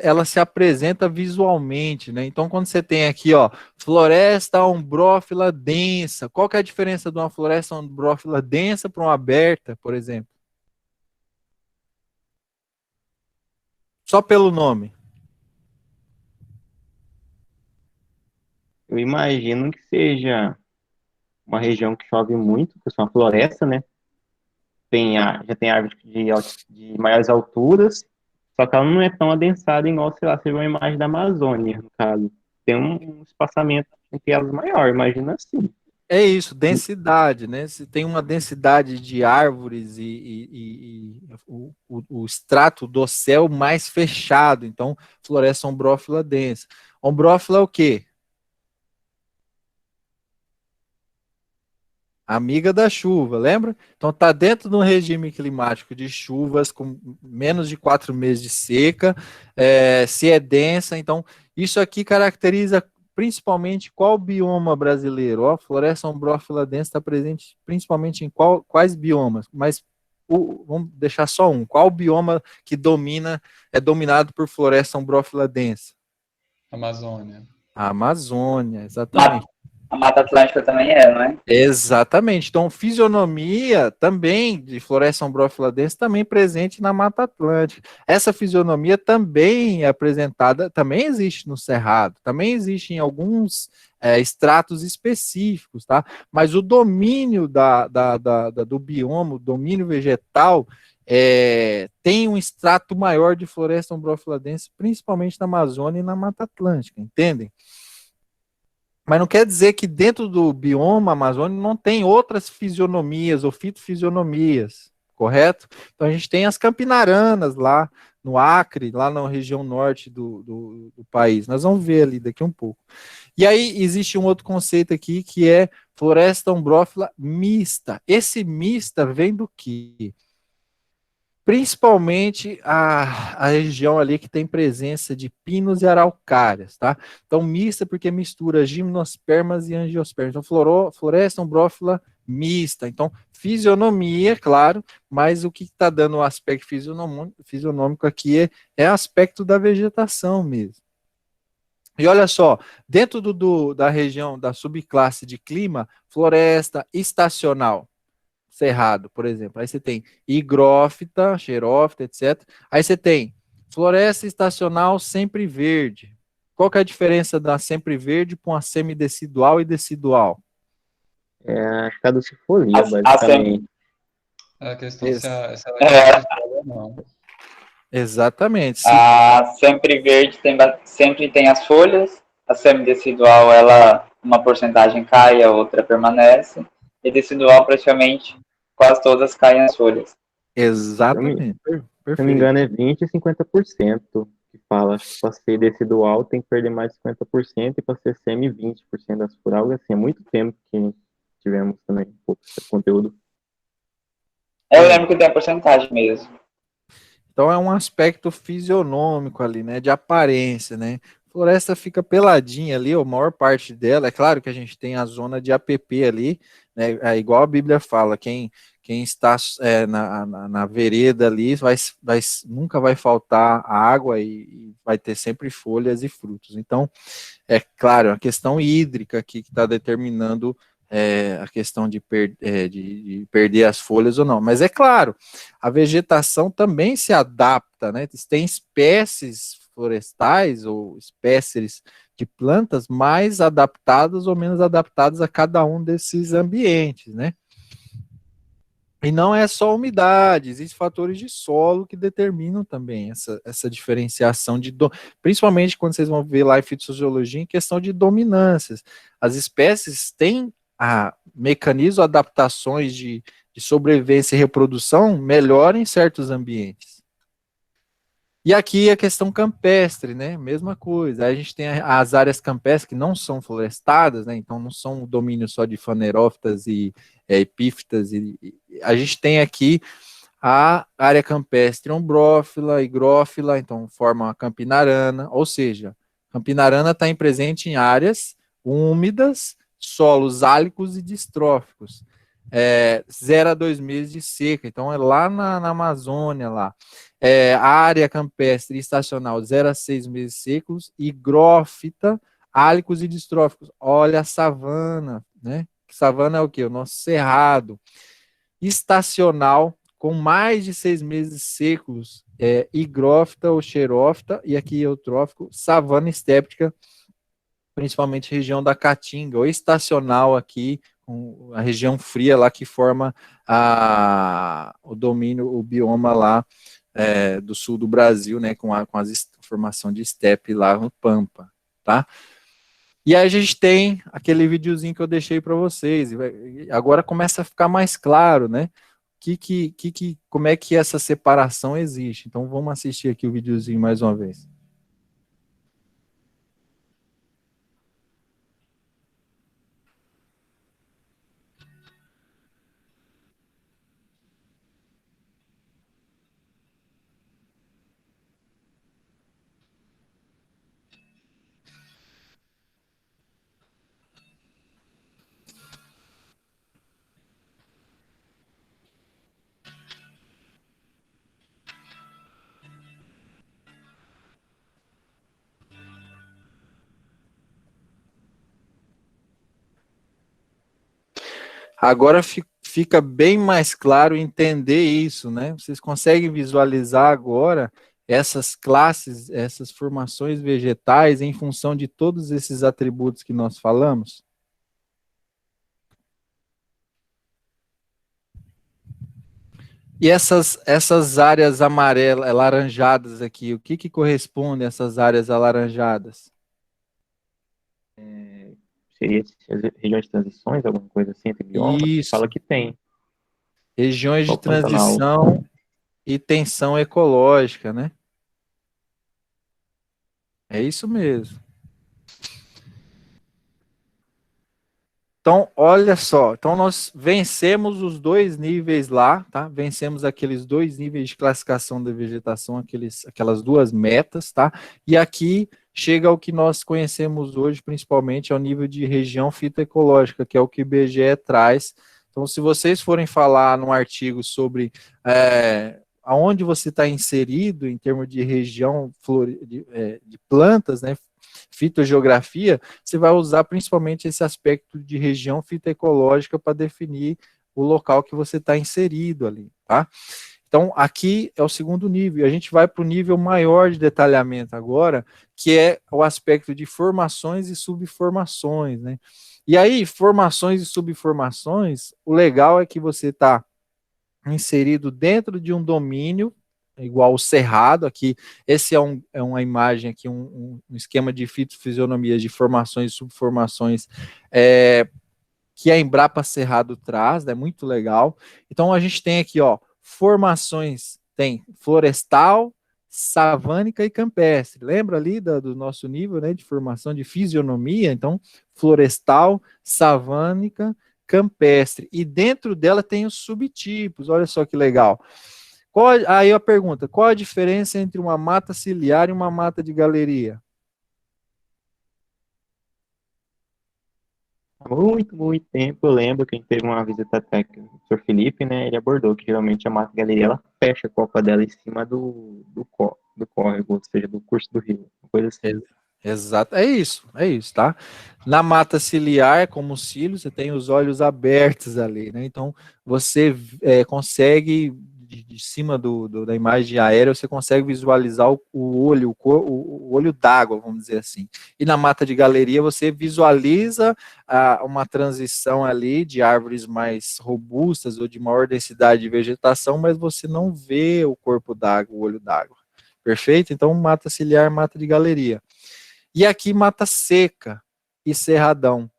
ela se apresenta visualmente, né? Então, quando você tem aqui, ó, floresta ombrófila densa, qual que é a diferença de uma floresta ombrófila densa para uma aberta, por exemplo? Só pelo nome. Eu imagino que seja uma região que chove muito, que é uma floresta, né? Já tem árvores de maiores alturas, só que ela não é tão adensada igual, sei lá, seria uma imagem da Amazônia, no caso. Tem um espaçamento entre elas maior, imagina assim. É isso, densidade, né? Se tem uma densidade de árvores o extrato do céu mais fechado, então floresta ombrófila densa. Ombrófila é o quê? Amiga da chuva, lembra? Então está dentro de um regime climático de chuvas com menos de 4 meses de seca, se é densa, então isso aqui caracteriza principalmente qual bioma brasileiro? Ó, floresta ombrófila densa está presente principalmente em quais biomas? Mas vamos deixar só um. Qual bioma que é dominado por floresta ombrófila densa? Amazônia. A Amazônia, exatamente. A Mata Atlântica também não é? Exatamente. Então, fisionomia também de floresta ombrófila densa também presente na Mata Atlântica. Essa fisionomia também é apresentada, também existe no Cerrado, também existe em alguns estratos específicos, tá? Mas o domínio do bioma, o domínio vegetal, tem um extrato maior de floresta ombrófila densa, principalmente na Amazônia e na Mata Atlântica, entendem? Mas não quer dizer que dentro do bioma amazônico não tem outras fisionomias ou fitofisionomias, correto? Então a gente tem as campinaranas lá no Acre, lá na região norte do país. Nós vamos ver ali daqui um pouco. E aí existe um outro conceito aqui que é floresta ombrófila mista. Esse mista vem do quê? Principalmente a região ali que tem presença de pinos e araucárias, tá? Então, mista porque mistura gimnospermas e angiospermas. Então, floresta ombrófila mista. Então, fisionomia, claro, mas o que está dando o aspecto fisionômico aqui é aspecto da vegetação mesmo. E olha só, dentro da região, da subclasse de clima, floresta estacional, cerrado, por exemplo. Aí você tem higrófita, xerófita, etc. Aí você tem floresta estacional sempre verde. Qual que é a diferença da sempre verde para uma semidecidual e decidual? É a caducifolia, A sempre, basicamente. É a questão se ela é é, decidual ou não. Exatamente. a sempre verde sempre tem as folhas, a semidecidual, ela, uma porcentagem cai, a outra permanece, e decidual praticamente quase todas caem as folhas. Exatamente. Se não me engano, Perfeito. é 20% e 50% que fala. Acho que para ser decidual tem que perder mais de 50% e para ser semi, 20% das por algo assim. É muito tempo que tivemos também um pouco de conteúdo. Eu É. lembro que tem a porcentagem mesmo. Então é um aspecto fisionômico ali, né, de aparência, né? Floresta fica peladinha ali, a maior parte dela. É claro que a gente tem a zona de APP ali, né? É igual a Bíblia fala, quem está na vereda ali nunca vai faltar água e vai ter sempre folhas e frutos. Então, é claro, a questão hídrica aqui que está determinando a questão de perder as folhas ou não. Mas é claro, a vegetação também se adapta, né? Tem espécies florestais ou espécies de plantas mais adaptadas ou menos adaptadas a cada um desses ambientes, né? E não é só umidade, existem fatores de solo que determinam também essa diferenciação principalmente quando vocês vão ver lá em fitossociologia em questão de dominâncias. As espécies têm mecanismos, adaptações de sobrevivência e reprodução melhor em certos ambientes. E aqui a questão campestre, né? Mesma coisa. Aí a gente tem as áreas campestres que não são florestadas, né? Então não são um domínio só de fanerófitas e epífitas. A gente tem aqui a área campestre ombrófila, higrófila, então forma a campinarana, ou seja, campinarana está presente em áreas úmidas, solos álicos e distróficos. 0 a 2 meses de seca, então é lá na Amazônia, lá. A área campestre estacional, 0 a 6 meses secos, higrófita, álicos e distróficos. Olha a savana, né? Savana é o quê? O nosso cerrado. Estacional, com mais de 6 meses secos, higrófita ou xerófita, e aqui eutrófico, savana estéptica, principalmente região da Caatinga, ou estacional aqui, a região fria lá que forma o domínio, o bioma lá do sul do Brasil, né, com a formação de estepe lá no Pampa, tá? E aí a gente tem aquele videozinho que eu deixei para vocês, agora começa a ficar mais claro, né, como é que essa separação existe. Então vamos assistir aqui o videozinho mais uma vez. Agora fica bem mais claro entender isso, né? Vocês conseguem visualizar agora essas classes, essas formações vegetais em função de todos esses atributos que nós falamos? E essas áreas amarelas, alaranjadas aqui, o que corresponde a essas áreas alaranjadas? Seria as regiões de transições, alguma coisa assim, entre biomas? Isso, Fala que tem. regiões Só de o Pantanal. transição e tensão ecológica, né? É isso mesmo. Então, olha só, então nós vencemos os dois níveis lá, tá? Vencemos aqueles dois níveis de classificação da vegetação, aquelas duas metas, tá? E aqui chega ao que nós conhecemos hoje, principalmente ao nível de região fitoecológica, que é o que o IBGE traz. Então, se vocês forem falar num artigo sobre aonde você está inserido em termos de região de plantas, né? fitogeografia, você vai usar principalmente esse aspecto de região fitoecológica para definir o local que você está inserido ali, tá? Então, aqui é o segundo nível. A gente vai para o nível maior de detalhamento agora, que é o aspecto de formações e subformações, né? E aí, formações e subformações, o legal é que você está inserido dentro de um domínio, igual o cerrado, aqui, esse é uma imagem aqui, um esquema de fitofisionomia de formações e subformações, que a Embrapa Cerrado traz, é né, muito legal. Então, a gente tem aqui, ó, formações, tem florestal, savânica e campestre. Lembra ali do nosso nível, né, de formação de fisionomia? Então, florestal, savânica, campestre. E dentro dela tem os subtipos, olha só que legal. Aí a pergunta, qual a diferença entre uma mata ciliar e uma mata de galeria? Há muito, muito tempo, eu lembro que a gente teve uma visita técnica do Sr. Felipe, né? Ele abordou que geralmente a mata galeria ela fecha a copa dela em cima do córrego, ou seja, do curso do rio, uma coisa assim. Exato, é isso, tá? Na mata ciliar, como o cílio, você tem os olhos abertos ali, né? Então, você consegue, de cima da imagem aérea, você consegue visualizar o olho, o olho d'água, vamos dizer assim. E na mata de galeria, você visualiza uma transição ali de árvores mais robustas ou de maior densidade de vegetação, mas você não vê o corpo d'água, o olho d'água. Perfeito? Então, mata ciliar, mata de galeria. E aqui mata seca e cerradão.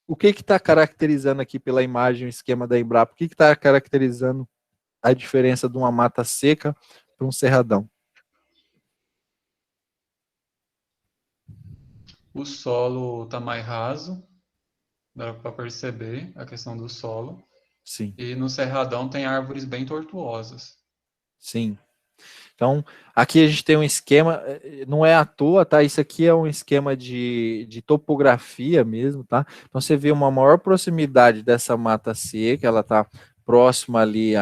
O que está caracterizando aqui pela imagem o esquema da Embrapa? O que está caracterizando a diferença de uma mata seca para um cerradão? O solo está mais raso, dá para perceber a questão do solo. Sim. E no cerradão tem árvores bem tortuosas. Sim. Então, aqui a gente tem um esquema, não é à toa, tá? Isso aqui é um esquema de topografia mesmo, tá? Então, você vê uma maior proximidade dessa mata seca, ela está próxima ali,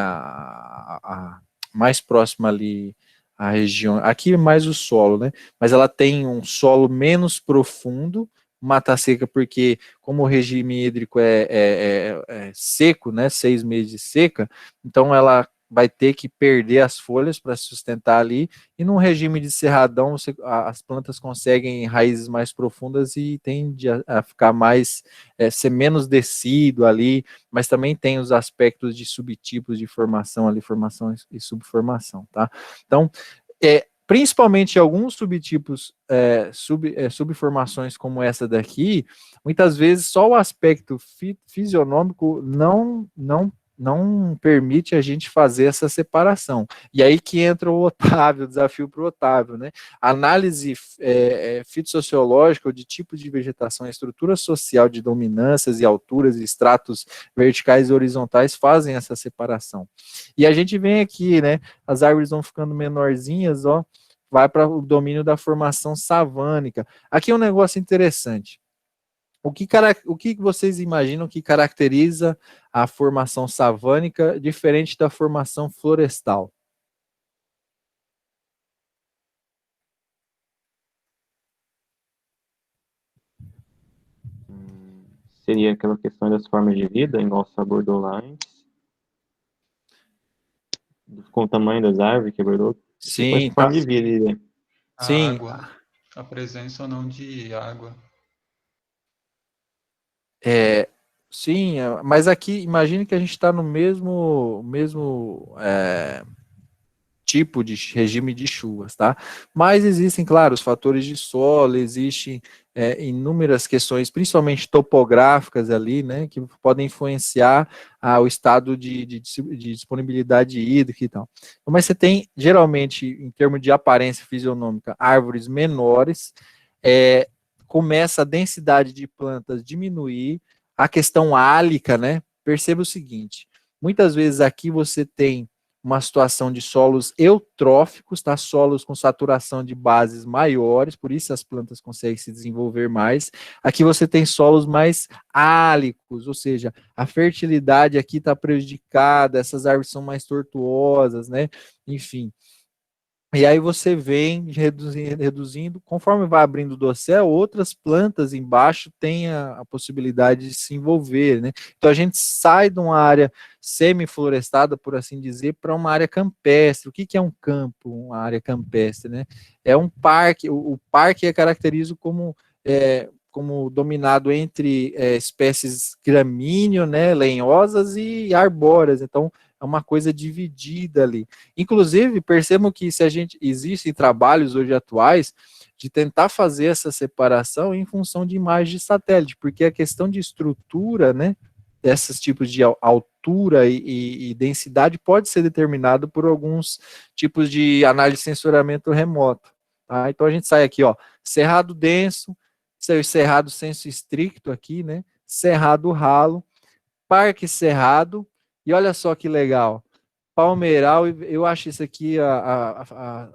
mais próxima ali à região, aqui mais o solo, né? Mas ela tem um solo menos profundo, mata seca, porque como o regime hídrico é seco, né? 6 meses de seca, então ela vai ter que perder as folhas para se sustentar ali, e num regime de cerradão, as plantas conseguem raízes mais profundas e tende a ficar mais, ser menos descido ali, mas também tem os aspectos de subtipos de formação ali, formação e subformação, tá? Então, principalmente alguns subtipos, subformações como essa daqui, muitas vezes só o aspecto fisionômico não permite a gente fazer essa separação. E aí que entra o Otávio, o desafio para o Otávio, né? A análise fitossociológica, ou de tipo de vegetação, a estrutura social de dominâncias e alturas, e estratos verticais e horizontais fazem essa separação. E a gente vem aqui, né? As árvores vão ficando menorzinhas, ó, vai para o domínio da formação savânica. Aqui é um negócio interessante. O que vocês imaginam que caracteriza a formação savânica diferente da formação florestal? Seria aquela questão das formas de vida, igual você abordou lá antes, com o tamanho das árvores que abordou. Sim, Forma de vida, né? A sim. água, a presença ou não de água. Sim, mas aqui, imagine que a gente está no mesmo tipo de regime de chuvas, tá? Mas existem, claro, os fatores de solo, existem inúmeras questões, principalmente topográficas ali, né, que podem influenciar o estado de disponibilidade hídrica e tal. Mas você tem, geralmente, em termos de aparência fisionômica, árvores menores, começa a densidade de plantas diminuir, a questão álica, né? Perceba o seguinte, muitas vezes aqui você tem uma situação de solos eutróficos, tá? Solos com saturação de bases maiores, por isso as plantas conseguem se desenvolver mais. Aqui você tem solos mais álicos, ou seja, a fertilidade aqui está prejudicada, essas árvores são mais tortuosas, né? Enfim. E aí você vem reduzindo, conforme vai abrindo o dossel, outras plantas embaixo têm a possibilidade de se envolver, né? Então a gente sai de uma área semi-florestada, por assim dizer, para uma área campestre. O que é um campo, uma área campestre, né? É um parque, o parque é caracterizado como dominado entre espécies gramíneo, né, lenhosas e arbóreas. Então é uma coisa dividida ali. Inclusive, percebam que existem trabalhos hoje atuais de tentar fazer essa separação em função de imagens de satélite, porque a questão de estrutura, né, desses tipos de altura e densidade pode ser determinado por alguns tipos de análise de sensoramento remoto. Tá? Então a gente sai aqui, ó, cerrado denso, cerrado senso estricto aqui, né, cerrado ralo, parque cerrado, e olha só que legal, palmeiral, eu acho isso aqui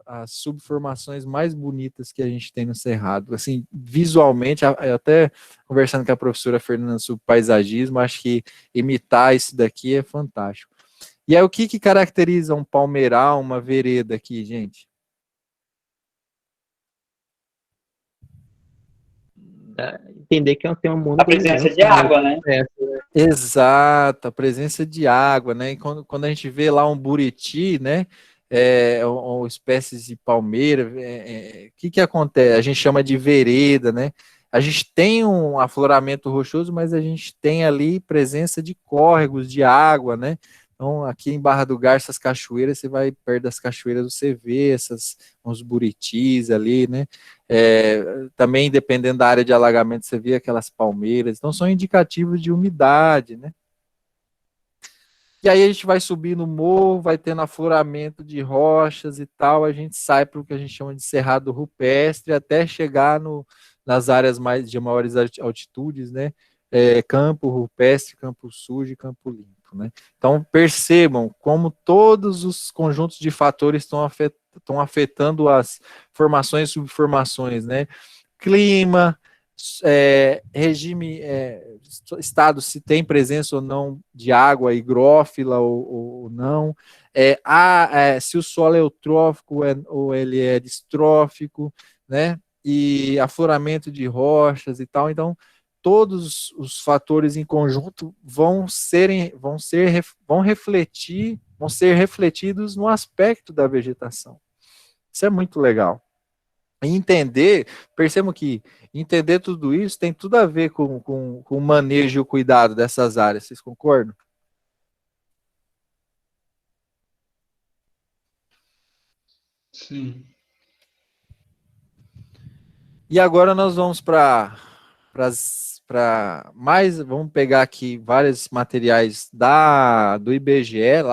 as subformações mais bonitas que a gente tem no Cerrado. Assim, visualmente, até conversando com a professora Fernanda sobre paisagismo, acho que imitar isso daqui é fantástico. E aí, o que caracteriza um palmeiral, uma vereda aqui, gente? Entender que tem um mundo A presença de água, né? Exato, a presença de água, né? E quando a gente vê lá um buriti, né? Ou espécies de palmeira, o que acontece? A gente chama de vereda, né? A gente tem um afloramento rochoso, mas a gente tem ali presença de córregos, de água, né? Então, aqui em Barra do Garça, essas cachoeiras, você vai perto das cachoeiras, você vê uns buritis ali, né? Também, dependendo da área de alagamento, você vê aquelas palmeiras. Então, são indicativos de umidade, né? E aí a gente vai subir no morro, vai tendo afloramento de rochas e tal, a gente sai para o que a gente chama de cerrado rupestre, até chegar nas áreas de maiores altitudes, né? Campo rupestre, campo sujo e campo limpo, né? Então percebam como todos os conjuntos de fatores estão afetando as formações e subformações, né? Clima, regime, estado se tem presença ou não de água higrófila ou não, se o solo é eutrófico ou ele é distrófico, né? E afloramento de rochas e tal. Então, todos os fatores em conjunto vão ser refletidos no aspecto da vegetação. Isso é muito legal. E percebam que entender tudo isso tem tudo a ver com o manejo e o cuidado dessas áreas, vocês concordam? Sim. E agora nós vamos vamos pegar aqui vários materiais do IBGE,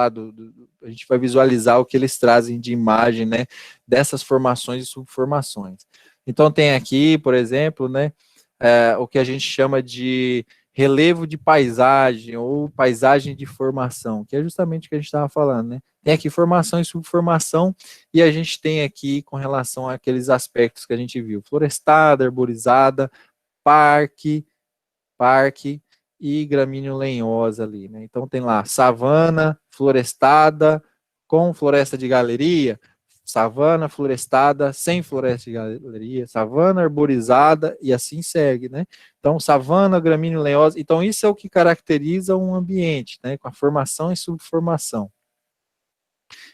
a gente vai visualizar o que eles trazem de imagem, né, dessas formações e subformações. Então tem aqui, por exemplo, né, o que a gente chama de relevo de paisagem ou paisagem de formação, que é justamente o que a gente estava falando, né? Tem aqui formação e subformação, e a gente tem aqui com relação àqueles aspectos que a gente viu, florestada, arborizada, parque e gramíneo lenhosa ali, né? Então tem lá savana, florestada, com floresta de galeria, savana florestada, sem floresta de galeria, savana arborizada e assim segue, né? Então savana, gramíneo lenhosa, então isso é o que caracteriza um ambiente, né? Com a formação e subformação.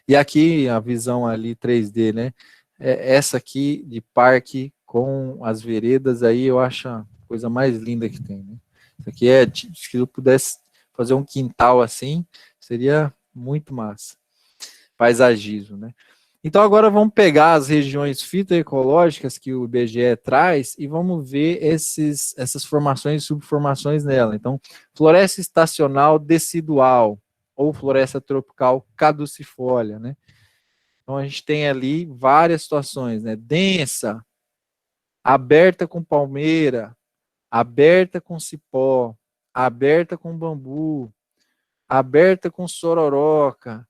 E aqui a visão ali 3D, né? Essa aqui de parque com as veredas aí eu acho a coisa mais linda que tem, né? Isso aqui se eu pudesse fazer um quintal assim, seria muito massa. Paisagismo, né? Então agora vamos pegar as regiões fitoecológicas que o IBGE traz e vamos ver essas formações e subformações nela. Então, floresta estacional decidual ou floresta tropical caducifólia, né? Então a gente tem ali várias situações, né? Densa, aberta com palmeira, aberta com cipó, aberta com bambu, aberta com sororoca,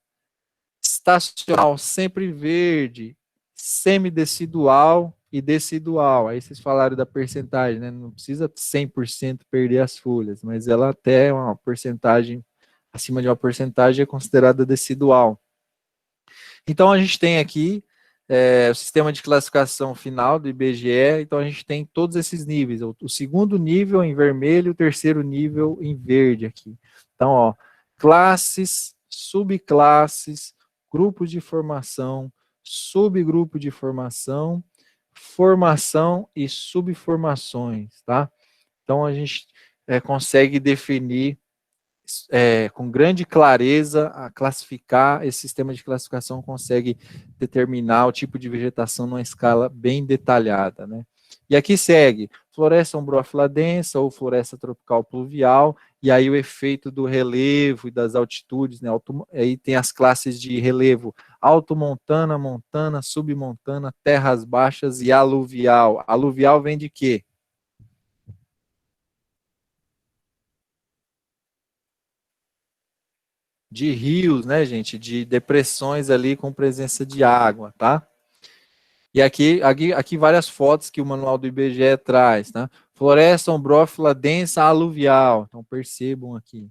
estacional sempre verde, semidecidual e decidual. Aí vocês falaram da percentagem, né? Não precisa 100% perder as folhas, mas ela até uma porcentagem, acima de uma porcentagem é considerada decidual. Então a gente tem aqui o sistema de classificação final do IBGE, então a gente tem todos esses níveis, o segundo nível em vermelho, o terceiro nível em verde aqui. Então, ó, classes, subclasses, grupos de formação, subgrupo de formação, formação e subformações, tá? Então a gente consegue definir com grande clareza, a classificar, esse sistema de classificação consegue determinar o tipo de vegetação numa escala bem detalhada, né? E aqui segue floresta ombrófila densa ou floresta tropical pluvial, e aí o efeito do relevo e das altitudes, né? Aí tem as classes de relevo: altomontana, montana, submontana, terras baixas e aluvial. Aluvial vem de quê? De rios, né, gente, de depressões ali com presença de água, tá? E aqui várias fotos que o manual do IBGE traz, tá? Floresta ombrófila densa aluvial, então percebam aqui.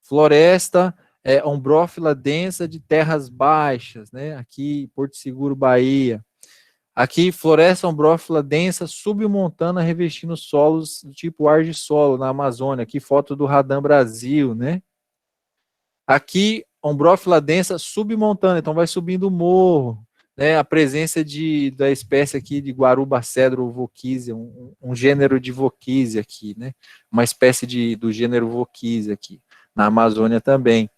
Floresta ombrófila densa de terras baixas, né? Aqui, Porto Seguro, Bahia. Aqui, floresta ombrófila densa submontana revestindo solos do tipo argissolo na Amazônia. Aqui, foto do Radam Brasil, né? Aqui, ombrófila densa submontana, então vai subindo o morro, né? A presença da espécie aqui de Guaruba cedro voquísia, um gênero de voquísia aqui, né? Uma espécie do gênero voquísia aqui, na Amazônia também.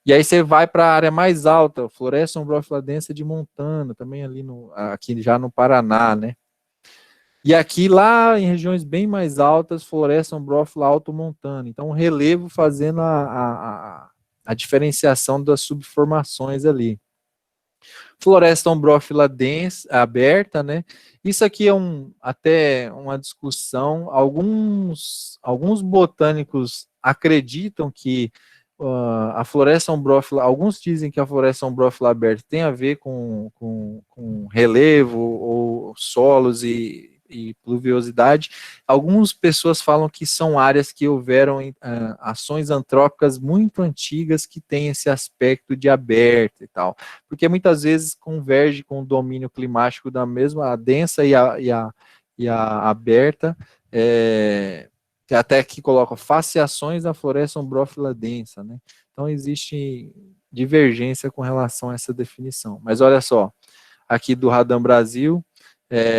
E aí você vai para a área mais alta, floresta ombrófila densa de montana, também ali aqui já no Paraná, né? E aqui, lá em regiões bem mais altas, floresta ombrófila alto-montana. Então, o relevo fazendo a diferenciação das subformações ali. Floresta ombrófila densa, aberta, né? Isso aqui é até uma discussão. Alguns botânicos acreditam que a floresta ombrófila, alguns dizem que a floresta ombrófila aberta tem a ver com relevo ou solos e pluviosidade. Algumas pessoas falam que são áreas que houveram ações antrópicas muito antigas que têm esse aspecto de aberto e tal, porque muitas vezes converge com o domínio climático da mesma, a densa e a aberta, até que coloca faciações da floresta ombrófila densa, né? Então existe divergência com relação a essa definição. Mas olha só, aqui do Radam Brasil,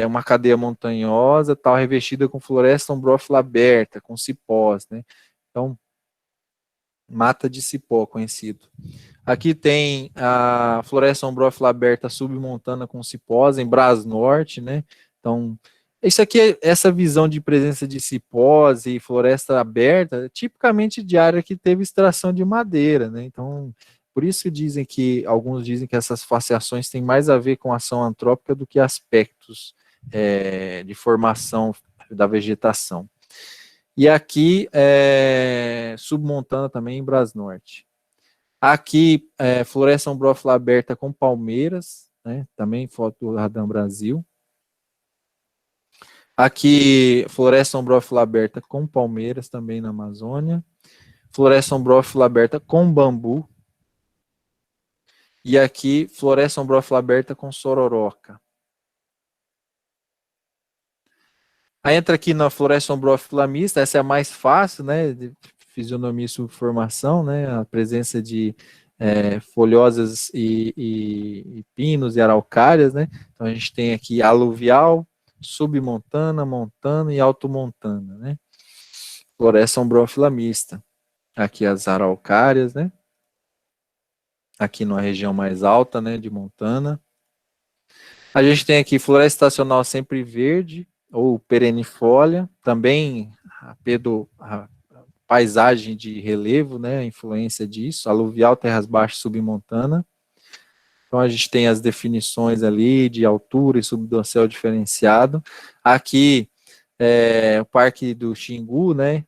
uma cadeia montanhosa, tal, revestida com floresta ombrófila aberta, com cipós, né? Então, mata de cipó, conhecido. Aqui tem a floresta ombrófila aberta submontana com cipós, em Brás Norte, né? Então, isso aqui, essa visão de presença de cipós e floresta aberta, tipicamente de área que teve extração de madeira, né? Então, por isso alguns dizem que essas faciações têm mais a ver com ação antrópica do que aspectos de formação da vegetação. E aqui, submontana também em Brás Norte. Aqui, floresta ombrófila aberta com palmeiras, né? Também foto do Radam Brasil. Aqui, floresta ombrófila aberta com palmeiras, também na Amazônia. Floresta ombrófila aberta com bambu. E aqui, floresta ombrófila aberta com sororoca. Aí entra aqui na floresta ombrófila mista, essa é a mais fácil, né, de fisionomia e subformação, né, a presença de folhosas e pinos e araucárias, né, então a gente tem aqui aluvial, submontana, montana e altomontana, né, floresta ombrófila mista. Aqui as araucárias, né, aqui numa região mais alta, né, de montana. A gente tem aqui floresta estacional sempre verde, ou perenifolia, também a paisagem de relevo, né, a influência disso, aluvial, terras baixas, submontana. Então a gente tem as definições ali de altura e subdossel diferenciado. Aqui o Parque do Xingu, né,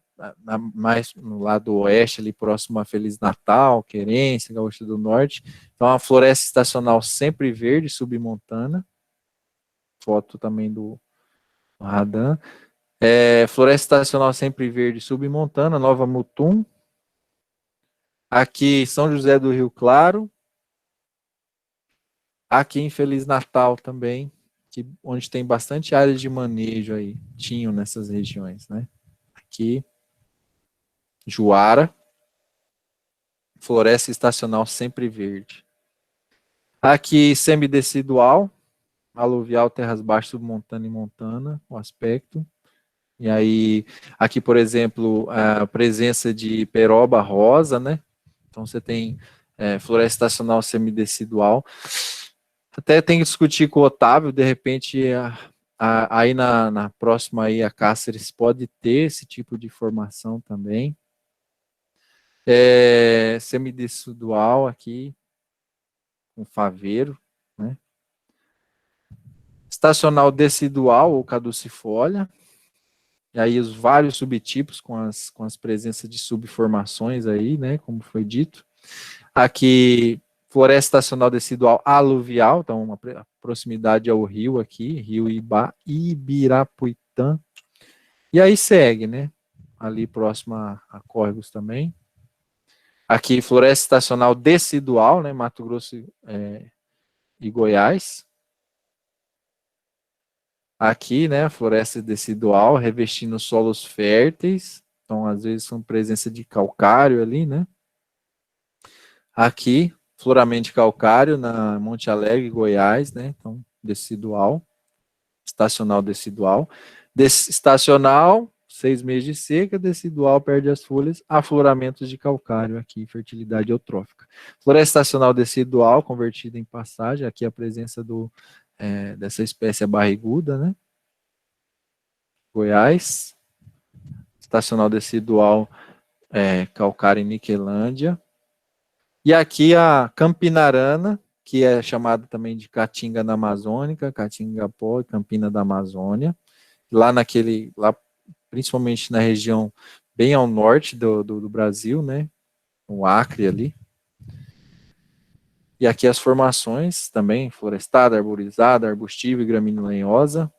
mais no lado oeste, ali próximo a Feliz Natal, Querência, Gaúcha do Norte. Então a floresta estacional sempre verde, submontana. Foto também do Radam. Floresta estacional sempre verde, submontana, Nova Mutum. Aqui, São José do Rio Claro. Aqui em Feliz Natal também, onde tem bastante área de manejo aí, tinham nessas regiões, né? Aqui, Juara, floresta estacional sempre verde. Aqui, semidecidual, aluvial, terras baixas, submontana e montana, o aspecto. E aí, aqui, por exemplo, a presença de peroba rosa, né? Então, você tem floresta estacional semidecidual. Até tem que discutir com o Otávio, de repente, aí na próxima aí, a Cáceres pode ter esse tipo de formação também. Semidecidual aqui, com faveiro, né? Estacional decidual ou caducifólia. E aí os vários subtipos com as presenças de subformações aí, né, como foi dito. Aqui, floresta estacional decidual aluvial, então uma proximidade ao rio aqui, rio Ibirapuitã. E aí segue, né, ali próximo a córregos também. Aqui, floresta estacional decidual, né, Mato Grosso e Goiás. Aqui, né, floresta decidual, revestindo solos férteis, então às vezes com presença de calcário ali, né. Aqui, floramento de calcário na Monte Alegre, Goiás, né, então decidual, estacional decidual. Estacional, 6 meses de seca, decidual perde as folhas, afloramentos de calcário aqui, fertilidade eutrófica. Floresta estacional decidual, convertida em pastagem, aqui a presença dessa espécie barriguda, né? Goiás. Estacional decidual, calcário em Niquelândia. E aqui a Campinarana, que é chamada também de Caatinga da Amazônica, Caatingapó e Campina da Amazônia. Lá principalmente na região bem ao norte do Brasil, né? O Acre ali. E aqui as formações também, florestada, arborizada, arbustiva e gramínea-lenhosa.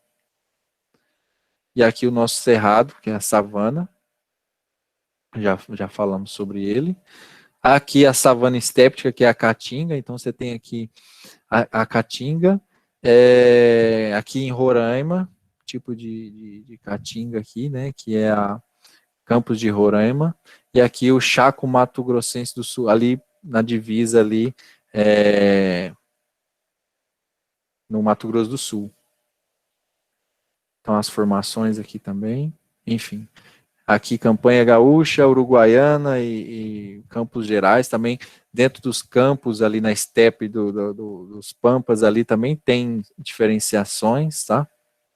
E aqui o nosso cerrado, que é a savana. Já falamos sobre ele. Aqui a savana estéptica, que é a caatinga. Então você tem aqui a caatinga. Aqui em Roraima, tipo de caatinga aqui, né? Que é a Campos de Roraima. E aqui o Chaco Mato Grossense do Sul, ali na divisa ali, no Mato Grosso do Sul. Então as formações aqui também, enfim. Aqui Campanha Gaúcha, Uruguaiana e Campos Gerais também, dentro dos campos ali na estepe dos Pampas ali também tem diferenciações, tá?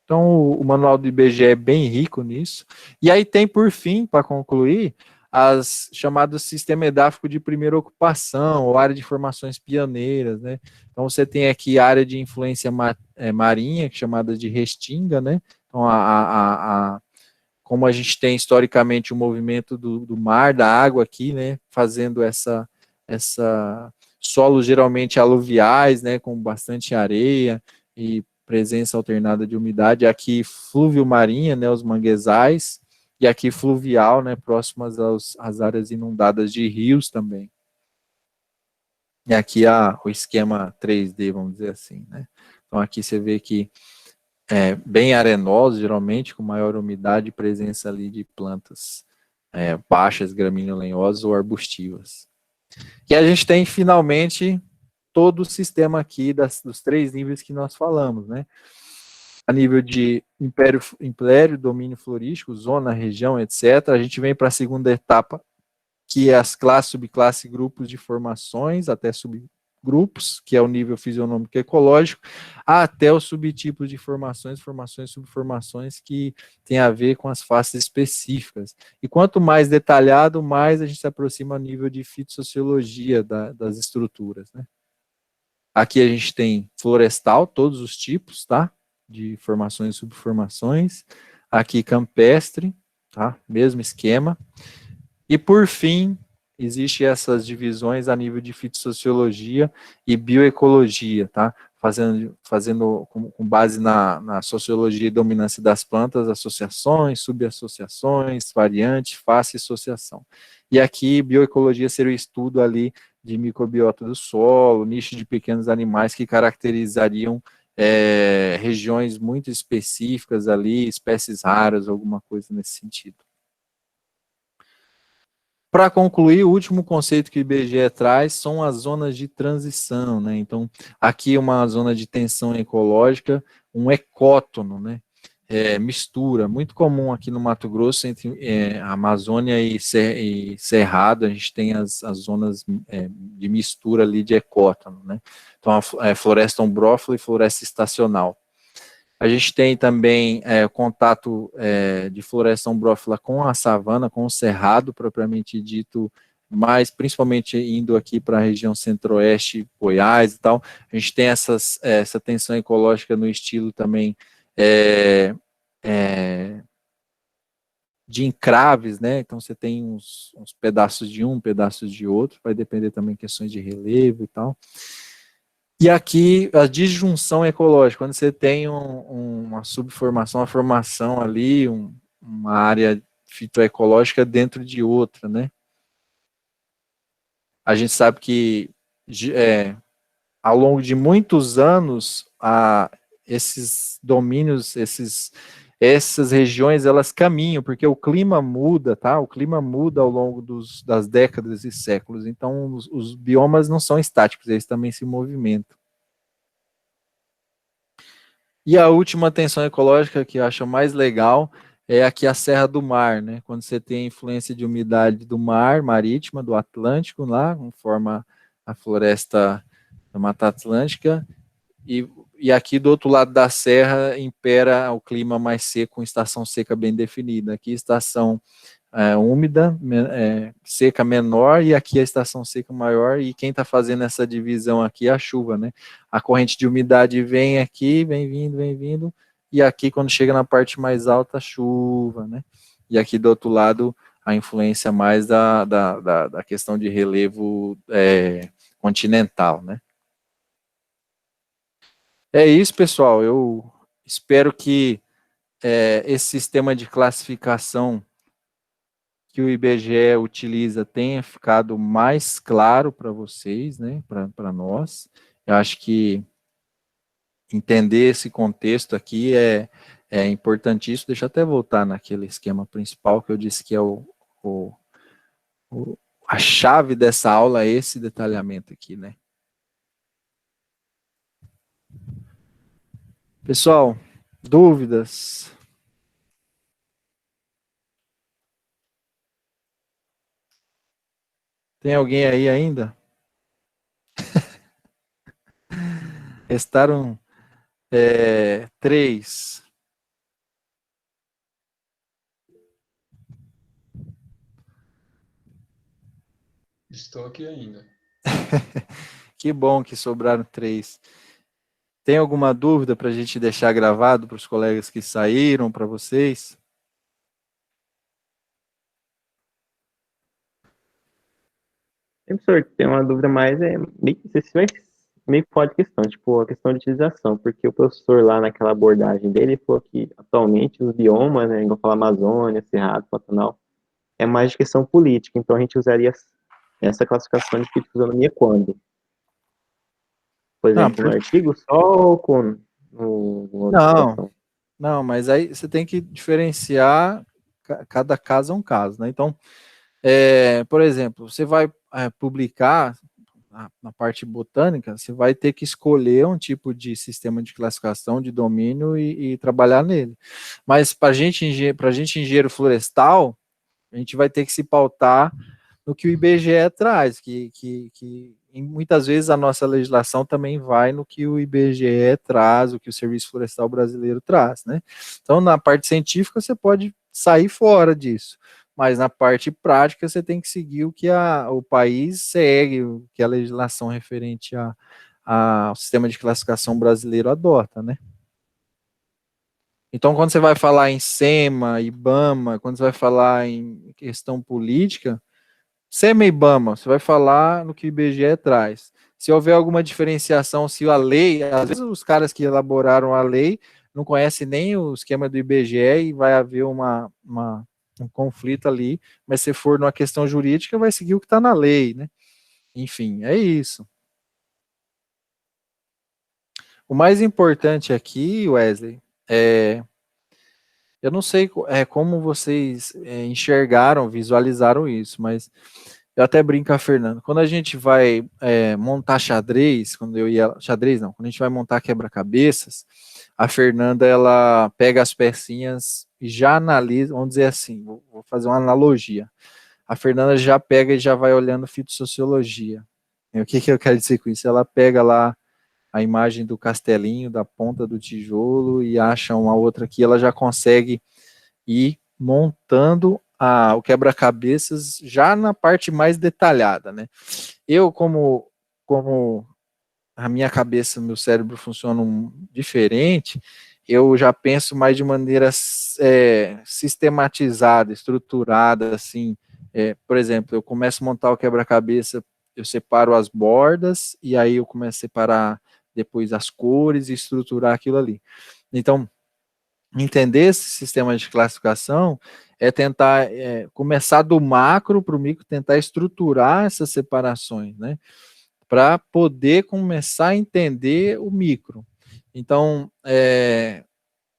Então o manual do IBGE é bem rico nisso. E aí tem, por fim, para concluir, as chamadas sistema edáfico de primeira ocupação, ou área de formações pioneiras, né? Então você tem aqui a área de influência marinha, chamada de restinga, né? Então como a gente tem historicamente o movimento do mar, da água aqui, né? Fazendo essa solos geralmente aluviais, né? Com bastante areia e presença alternada de umidade. Aqui flúvio marinha, né? Os manguezais. E aqui fluvial, né, próximas às áreas inundadas de rios também. E aqui o esquema 3D, vamos dizer assim, né. Então aqui você vê que bem arenoso, geralmente, com maior umidade e presença ali de plantas baixas, gramíneo-lenhosas ou arbustivas. E a gente tem, finalmente, todo o sistema aqui dos 3 níveis que nós falamos, né. A nível de império, domínio florístico, zona, região, etc. A gente vem para a segunda etapa, que é as classes, subclasses, grupos de formações, até subgrupos, que é o nível fisionômico e ecológico, até os subtipos de formações, subformações, que tem a ver com as faces específicas. E quanto mais detalhado, mais a gente se aproxima ao nível de fitossociologia das estruturas, né? Aqui a gente tem florestal, todos os tipos, tá? De formações e subformações. Aqui campestre, tá? Mesmo esquema. E por fim, existem essas divisões a nível de fitossociologia e bioecologia, tá? Fazendo com base na sociologia e dominância das plantas, associações, subassociações, variante, face e associação. E aqui, bioecologia seria o estudo ali de microbiota do solo, nicho de pequenos animais que caracterizariam regiões muito específicas ali, espécies raras, alguma coisa nesse sentido. Para concluir, o último conceito que o IBGE traz são as zonas de transição, né? Então, aqui uma zona de tensão ecológica, um ecótono, né? Mistura, muito comum aqui no Mato Grosso, entre Amazônia e Cerrado, a gente tem as zonas de mistura ali de ecótono, né? Então, a floresta ombrófila e floresta estacional. A gente tem também contato de floresta ombrófila com a savana, com o cerrado, propriamente dito, mas principalmente indo aqui para a região centro-oeste, Goiás e tal. A gente tem essa tensão ecológica no estilo também de encraves, né? Então você tem uns pedaços de um, pedaços de outro, vai depender também de questões de relevo e tal. E aqui, a disjunção ecológica, quando você tem uma subformação, uma formação ali, uma área fitoecológica dentro de outra, né? A gente sabe que ao longo de muitos anos, esses domínios, essas regiões, elas caminham, porque o clima muda, tá? O clima muda ao longo das décadas e séculos, então os biomas não são estáticos, eles também se movimentam. E a última tensão ecológica que eu acho mais legal é aqui a Serra do Mar, né? Quando você tem a influência de umidade do mar, marítima, do Atlântico lá, forma a floresta da Mata Atlântica, e aqui do outro lado da serra impera o clima mais seco, com estação seca bem definida. Aqui estação úmida, seca menor, e aqui a estação seca maior, e quem está fazendo essa divisão aqui é a chuva, né? A corrente de umidade vem aqui, vem vindo, e aqui quando chega na parte mais alta, chuva, né? E aqui do outro lado, a influência mais da questão de relevo continental, né? É isso, pessoal. Eu espero que esse sistema de classificação que o IBGE utiliza tenha ficado mais claro para vocês, né, para nós. Eu acho que entender esse contexto aqui é importantíssimo. Deixa eu até voltar naquele esquema principal que eu disse que é a chave dessa aula, é esse detalhamento aqui, né. Pessoal, dúvidas? Tem alguém aí ainda? Restaram 3. Estou aqui ainda. Que bom que sobraram 3. Tem alguma dúvida para a gente deixar gravado para os colegas que saíram, para vocês? Professor, tem uma dúvida mais, meio que pode questão, tipo, a questão de utilização, porque o professor lá naquela abordagem dele falou que atualmente os biomas, né, igual falar Amazônia, Cerrado, Pantanal, é mais de questão política, então a gente usaria essa classificação de fitofisionomia quando? Por exemplo, no artigo só ou no Não, mas aí você tem que diferenciar, cada caso é um caso, né? Então, por exemplo, você vai publicar na parte botânica, você vai ter que escolher um tipo de sistema de classificação de domínio e trabalhar nele. Mas para a gente engenheiro florestal, a gente vai ter que se pautar no que o IBGE traz, que muitas vezes a nossa legislação também vai no que o IBGE traz, o que o Serviço Florestal Brasileiro traz, né? Então, na parte científica, você pode sair fora disso, mas na parte prática, você tem que seguir o que o país segue, o que a legislação referente ao sistema de classificação brasileiro adota, né? Então, quando você vai falar em SEMA, IBAMA, quando você vai falar em questão política, SEMA e IBAMA, você vai falar no que o IBGE traz. Se houver alguma diferenciação, se a lei, às vezes os caras que elaboraram a lei não conhecem nem o esquema do IBGE e vai haver um conflito ali, mas se for numa questão jurídica, vai seguir o que está na lei, né? Enfim, é isso. O mais importante aqui, Wesley, eu não sei como vocês enxergaram, visualizaram isso, mas eu até brinco com a Fernanda. Quando a gente vai montar xadrez, xadrez não, quando a gente vai montar quebra-cabeças, a Fernanda, ela pega as pecinhas e já analisa, vamos dizer assim, vou fazer uma analogia. A Fernanda já pega e já vai olhando fitossociologia. E o que eu quero dizer com isso? Ela pega lá a imagem do castelinho, da ponta do tijolo e acha uma outra aqui, ela já consegue ir montando o quebra-cabeças já na parte mais detalhada, né? Eu, como a minha cabeça, meu cérebro funcionam diferente, eu já penso mais de maneira sistematizada, estruturada, assim. Por exemplo, eu começo a montar o quebra-cabeça, eu separo as bordas, e aí eu começo a separar depois as cores e estruturar aquilo ali. Então, entender esse sistema de classificação é tentar começar do macro para o micro, tentar estruturar essas separações, né? Para poder começar a entender o micro. Então,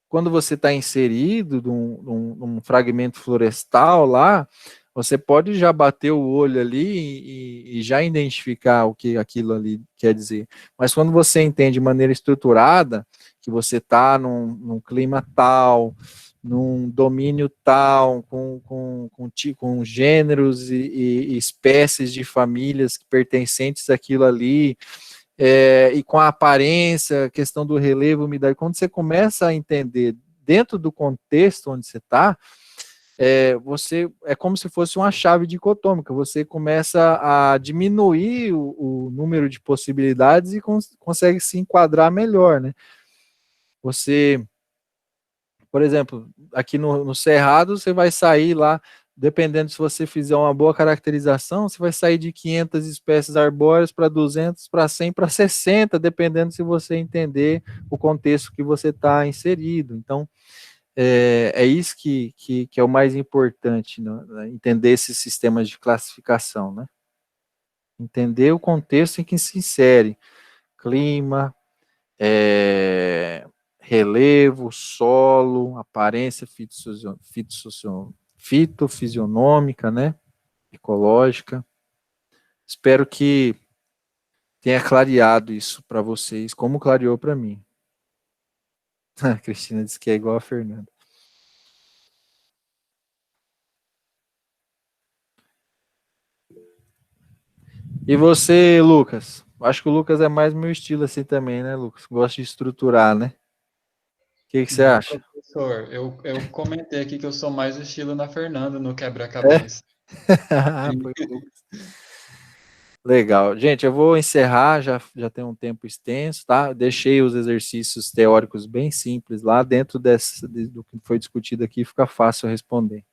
quando você está inserido num fragmento florestal lá, você pode já bater o olho ali e já identificar o que aquilo ali quer dizer. Mas quando você entende de maneira estruturada, que você está num clima tal, num domínio tal, com gêneros e espécies de famílias pertencentes àquilo ali, e com a aparência, a questão do relevo, umidade, quando você começa a entender dentro do contexto onde você está, você é como se fosse uma chave dicotômica, você começa a diminuir o número de possibilidades e consegue se enquadrar melhor, né? Você, por exemplo, aqui no Cerrado, você vai sair lá, dependendo se você fizer uma boa caracterização, você vai sair de 500 espécies arbóreas para 200, para 100, para 60, dependendo se você entender o contexto que você está inserido. Então, é isso que é o mais importante, né? Entender esses sistemas de classificação, né? Entender o contexto em que se insere, clima, relevo, solo, aparência fitofisionômica, né? Ecológica. Espero que tenha clareado isso para vocês, como clareou para mim. A Cristina disse que é igual a Fernanda. E você, Lucas? Acho que o Lucas é mais meu estilo assim também, né, Lucas? Gosta de estruturar, né? O que você Não, acha? professor, eu comentei aqui que eu sou mais o estilo na Fernanda no É? quebra-cabeça. Foi o Lucas. Legal. Gente, eu vou encerrar, já tem um tempo extenso, tá? Deixei os exercícios teóricos bem simples lá, dentro do que foi discutido aqui, fica fácil responder.